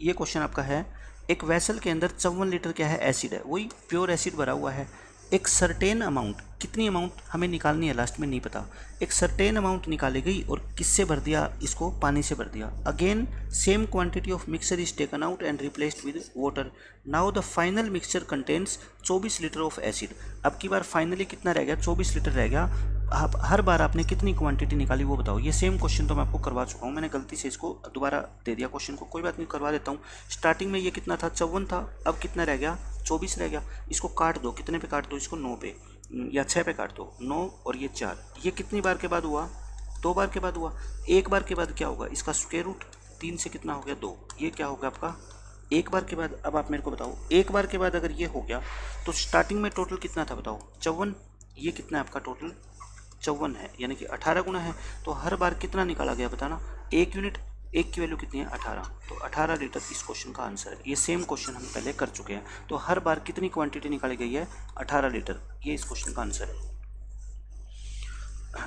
ये क्वेश्चन आपका है, एक वेसल के अंदर 54 लीटर क्या है एसिड है, वही प्योर एसिड भरा हुआ है। एक सर्टेन अमाउंट, कितनी अमाउंट हमें निकालनी है लास्ट में नहीं पता, एक सर्टेन अमाउंट निकाली गई और किससे भर दिया, इसको पानी से भर दिया। Again same quantity of mixture is taken out and replaced with water. Now the final mixture contains 24 litre of acid. अब की बार फाइनली कितना रह गया, 24 लीटर रह गया। आप हर बार आपने कितनी क्वांटिटी निकाली वो बताओ। ये सेम क्वेश्चन तो मैं आपको करवा चुका हूँ, मैंने गलती से इसको दोबारा दे दिया क्वेश्चन को, कोई बात नहीं करवा देता हूँ। स्टार्टिंग में ये कितना था 54 था, अब कितना रह गया 24 रह गया। इसको काट दो, कितने पे काट दो, इसको 9 पे या 6 पे काट दो, 9 और ये 4। ये कितनी बार के बाद हुआ, 2 बार के बाद हुआ। एक बार के बाद क्या होगा, इसका स्क्वायर रूट 3 से कितना हो गया 2, ये क्या होगा आपका एक बार के बाद। अब आप मेरे को बताओ, एक बार के बाद अगर ये हो गया तो स्टार्टिंग में टोटल कितना था बताओ 54, ये कितना है आपका टोटल 54 है, यानी कि 18 गुना है। तो हर बार कितना निकाला गया बताना, 1 यूनिट, 1 की वैल्यू कितनी है 18, तो 18 लीटर इस क्वेश्चन का आंसर है। ये सेम क्वेश्चन हम पहले कर चुके हैं। तो हर बार कितनी क्वांटिटी निकाली गई है 18 लीटर, ये इस क्वेश्चन का आंसर है।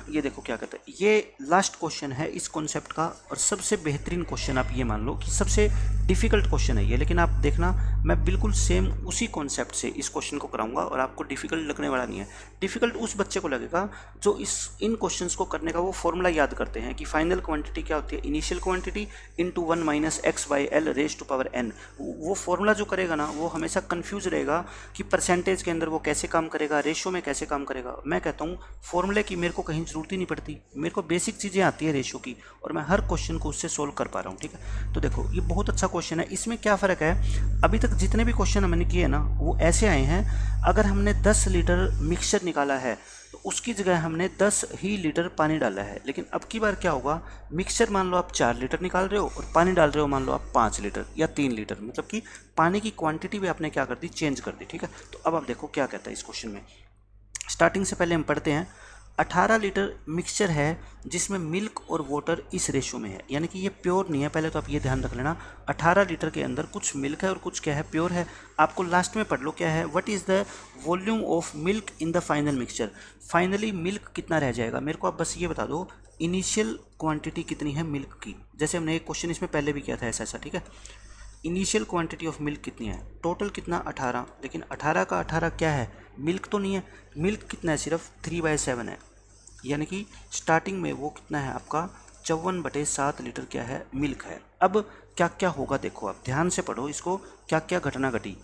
ये देखो क्या कहता है, ये लास्ट क्वेश्चन है इस कॉन्सेप्ट का और सबसे बेहतरीन क्वेश्चन। आप ये मान लो कि सबसे डिफ़िकल्ट क्वेश्चन है ये, लेकिन आप देखना मैं बिल्कुल सेम उसी कॉन्सेप्ट से इस क्वेश्चन को कराऊंगा और आपको डिफ़िकल्ट लगने वाला नहीं है। डिफ़िकल्ट उस बच्चे को लगेगा जो इन क्वेश्चंस को करने का वो फॉर्मूला याद करते हैं कि फाइनल क्वांटिटी क्या होती है, initial quantity into 1 - x/l raise to power n। वो फॉर्मूला जो करेगा ना वो हमेशा कन्फ्यूज रहेगा कि परसेंटेज के अंदर वो कैसे काम करेगा, रेशियो में कैसे काम करेगा। मैं कहता हूँ फॉर्मूले की मेरे को कहीं ज़रूरत ही नहीं पड़ती, मेरे को बेसिक चीज़ें आती है रेशियो की और मैं हर क्वेश्चन को उससे सोल्व कर पा रहा हूँ, ठीक है। तो देखो ये बहुत अच्छा क्वेश्चन है। इसमें क्या फ़र्क है, अभी तक जितने भी क्वेश्चन हमने किए ना वो ऐसे आए हैं, अगर हमने 10 लीटर मिक्सचर निकाला है तो उसकी जगह हमने 10 ही लीटर पानी डाला है। लेकिन अब की बार क्या होगा, मिक्सचर मान लो आप 4 लीटर निकाल रहे हो और पानी डाल रहे हो मान लो आप 5 लीटर या 3 लीटर, मतलब कि पानी की क्वांटिटी भी आपने क्या कर दी, चेंज कर दी, ठीक है। तो अब आप देखो क्या कहता है इस क्वेश्चन में। स्टार्टिंग से पहले हम पढ़ते हैं, 18 लीटर मिक्सचर है जिसमें मिल्क और वाटर इस रेशो में है, यानी कि ये प्योर नहीं है। पहले तो आप ये ध्यान रख लेना, 18 लीटर के अंदर कुछ मिल्क है और कुछ क्या है, प्योर है। आपको लास्ट में पढ़ लो क्या है, what is the volume of milk in the final mixture. Finally milk कितना रह जाएगा, मेरे को आप बस ये बता दो इनिशियल क्वांटिटी कितनी है मिल्क की। जैसे हमने एक क्वेश्चन इसमें पहले भी किया था ऐसा, ठीक है। इनिशियल क्वांटिटी ऑफ मिल्क कितनी है, टोटल कितना 18, लेकिन 18 का 18 क्या है, मिल्क तो नहीं है। मिल्क कितना है, सिर्फ 3/7 है, यानी कि स्टार्टिंग में वो कितना है आपका 54/7 लीटर क्या है, मिल्क है। अब क्या क्या होगा देखो, आप ध्यान से पढ़ो इसको, क्या क्या घटना घटी।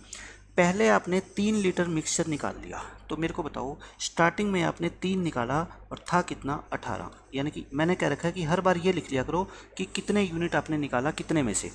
पहले आपने 3 लीटर मिक्सचर निकाल लिया, तो मेरे को बताओ स्टार्टिंग में आपने 3 निकाला और था कितना 18, यानी कि मैंने क्या रखा है कि हर बार ये लिख लिया करो कि कितने यूनिट आपने निकाला, कितने में से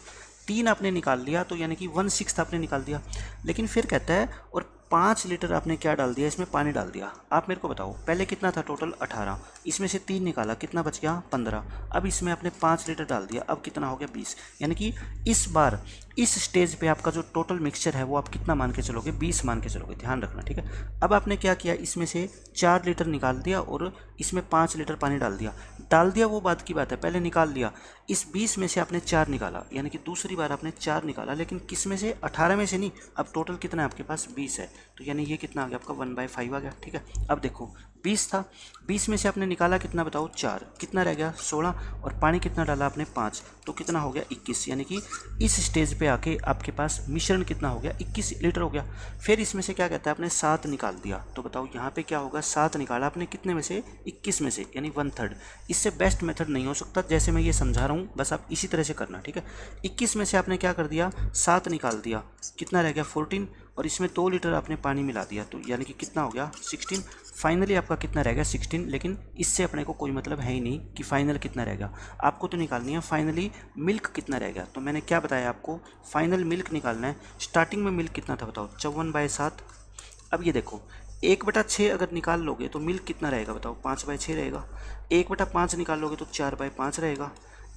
3 आपने निकाल लिया, तो यानी कि 1/6 आपने निकाल दिया। लेकिन फिर कहता है और 5 लीटर आपने क्या डाल दिया, इसमें पानी डाल दिया। आप मेरे को बताओ पहले कितना था टोटल 18, इसमें से 3 निकाला, कितना बच गया 15। अब इसमें आपने 5 लीटर डाल दिया, अब कितना हो गया 20, यानी कि इस बार इस स्टेज पे आपका जो टोटल मिक्सचर है वो आप कितना मान के चलोगे, 20 मान के चलोगे, ध्यान रखना, ठीक है। अब आपने क्या किया, इसमें से 4 लीटर निकाल दिया और इसमें 5 लीटर पानी डाल दिया वो बात की बात है, पहले निकाल लिया। इस 20 में से आपने 4 निकाला, यानी कि दूसरी बार आपने 4 निकाला, लेकिन किस में से, 18 में से नहीं। अब टोटल कितना है आपके पास 20 है, तो यानी ये कितना आ गया आपका 1/5 आ गया, ठीक है। अब देखो 20 था, 20 में से आपने निकाला कितना बताओ 4, कितना रह गया 16, और पानी कितना डाला आपने 5, तो कितना हो गया 21, यानी कि इस स्टेज पे आके आपके पास मिश्रण कितना हो गया 21 लीटर हो गया। फिर इसमें से क्या कहता है, आपने 7 निकाल दिया, तो बताओ यहाँ पे क्या होगा, 7 निकाला आपने कितने में से, 21 में से, यानी 1/3। इससे बेस्ट मेथड नहीं हो सकता जैसे मैं ये समझा रहा हूँ, बस आप इसी तरह से करना, ठीक है। 21 में से आपने क्या कर दिया, 7 निकाल दिया, कितना रह गया 14, और इसमें 2 लीटर आपने पानी मिला दिया, तो यानी कि कितना हो गया 16। फाइनली आपका कितना रहेगा 16, लेकिन इससे अपने को कोई मतलब है ही नहीं कि फाइनल कितना रहेगा, आपको तो निकालनी है फाइनली मिल्क कितना रहेगा। तो मैंने क्या बताया आपको, फाइनल मिल्क निकालना है। स्टार्टिंग में मिल्क कितना था बताओ 54/7। अब ये देखो 1/6 अगर निकाल लोगे तो मिल्क कितना रहेगा बताओ, 5/6 रहेगा। 1/5 निकाल लोगे तो 4/5 रहेगा।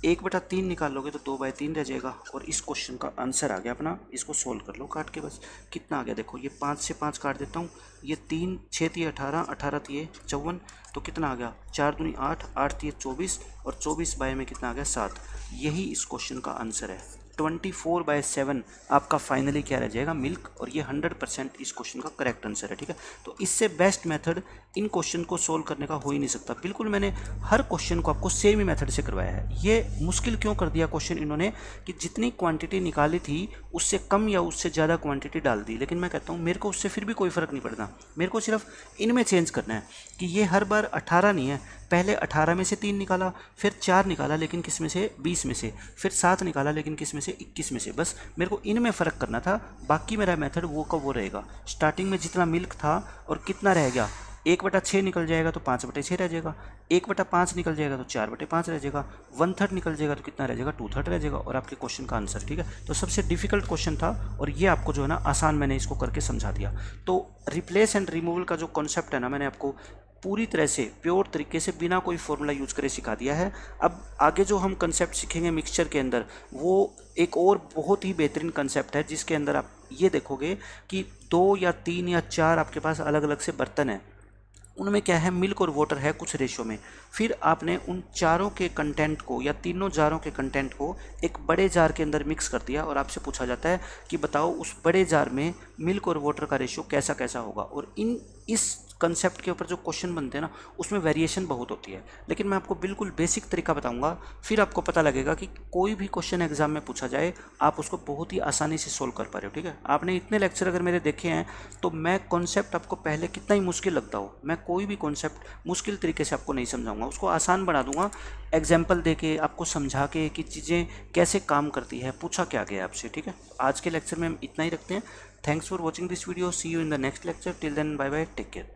1/3 निकालोगे तो 2/3 रह जाएगा और इस क्वेश्चन का आंसर आ गया अपना। इसको सोल्व कर लो काट के बस। कितना आ गया देखो, ये 5 से 5 काट देता हूँ, ये 3 6 तिये 18, 18 तिये 54, तो कितना आ गया 4 दूनी 8, 8 तिये 24 और 24 बाय में कितना आ गया 7। यही इस क्वेश्चन का आंसर है। 24/7 आपका फाइनली क्या रह जाएगा, मिल्क। और ये 100% इस क्वेश्चन का करेक्ट आंसर है, ठीक है। तो इससे बेस्ट मेथड इन क्वेश्चन को सोल्व करने का हो ही नहीं सकता। बिल्कुल मैंने हर क्वेश्चन को आपको सेम ही मेथड से करवाया है। ये मुश्किल क्यों कर दिया क्वेश्चन इन्होंने कि जितनी क्वांटिटी निकाली थी उससे कम या उससे ज़्यादा क्वांटिटी डाल दी, लेकिन मैं कहता हूँ मेरे को उससे फिर भी कोई फ़र्क नहीं पड़ता। मेरे को सिर्फ इनमें चेंज करना है कि ये हर बार 18 नहीं है, पहले 18 में से 3 निकाला, फिर 4 निकाला लेकिन किस में से 20 में से, फिर 7 निकाला लेकिन किस में से 21 में से। बस मेरे को इनमें फ़र्क करना था, बाकी मेरा मेथड वो का वो रहेगा। स्टार्टिंग में जितना मिल्क था और कितना रह गया, 1/6 निकल जाएगा तो 5/6 रह जाएगा, 1/5 निकल जाएगा तो 4/5 रह जाएगा, 1/3 निकल जाएगा तो कितना रह जाएगा 2/3 रह जाएगा और आपके क्वेश्चन का आंसर, ठीक है। तो सबसे डिफिकल्ट क्वेश्चन था और ये आपको जो है ना आसान मैंने इसको करके समझा दिया। तो रिप्लेस एंड रिमूवल का जो कॉन्सेप्ट है ना, मैंने आपको पूरी तरह से प्योर तरीके से बिना कोई फॉर्मूला यूज करे सिखा दिया है। अब आगे जो हम कंसेप्ट सीखेंगे मिक्सचर के अंदर, वो एक और बहुत ही बेहतरीन कंसेप्ट है जिसके अंदर आप ये देखोगे कि 2 या 3 या 4 आपके पास अलग अलग से बर्तन हैं, उनमें क्या है मिल्क और वाटर है कुछ रेशो में। फिर आपने उन चारों के कंटेंट को या तीनों जारों के कंटेंट को एक बड़े जार के अंदर मिक्स कर दिया और आपसे पूछा जाता है कि बताओ उस बड़े जार में मिल्क और वाटर का रेशो कैसा कैसा होगा। और इस कंसेप्ट के ऊपर जो क्वेश्चन बनते हैं ना उसमें वेरिएशन बहुत होती है, लेकिन मैं आपको बिल्कुल बेसिक तरीका बताऊंगा, फिर आपको पता लगेगा कि कोई भी क्वेश्चन एग्जाम में पूछा जाए आप उसको बहुत ही आसानी से सोल्व कर पा रहे हो, ठीक है। आपने इतने लेक्चर अगर मेरे देखे हैं तो मैं कॉन्सेप्ट आपको पहले कितना ही मुश्किल लगता हो, मैं कोई भी कॉन्सेप्ट मुश्किल तरीके से आपको नहीं समझाऊंगा, उसको आसान बना दूंगा एग्जाम्पल दे के, आपको समझा के कि चीज़ें कैसे काम करती है, पूछा क्या गया आपसे, ठीक है। आज के लेक्चर में हम इतना ही रखते हैं। Thanks for watching this video, see you in the next lecture, till then bye bye, take care.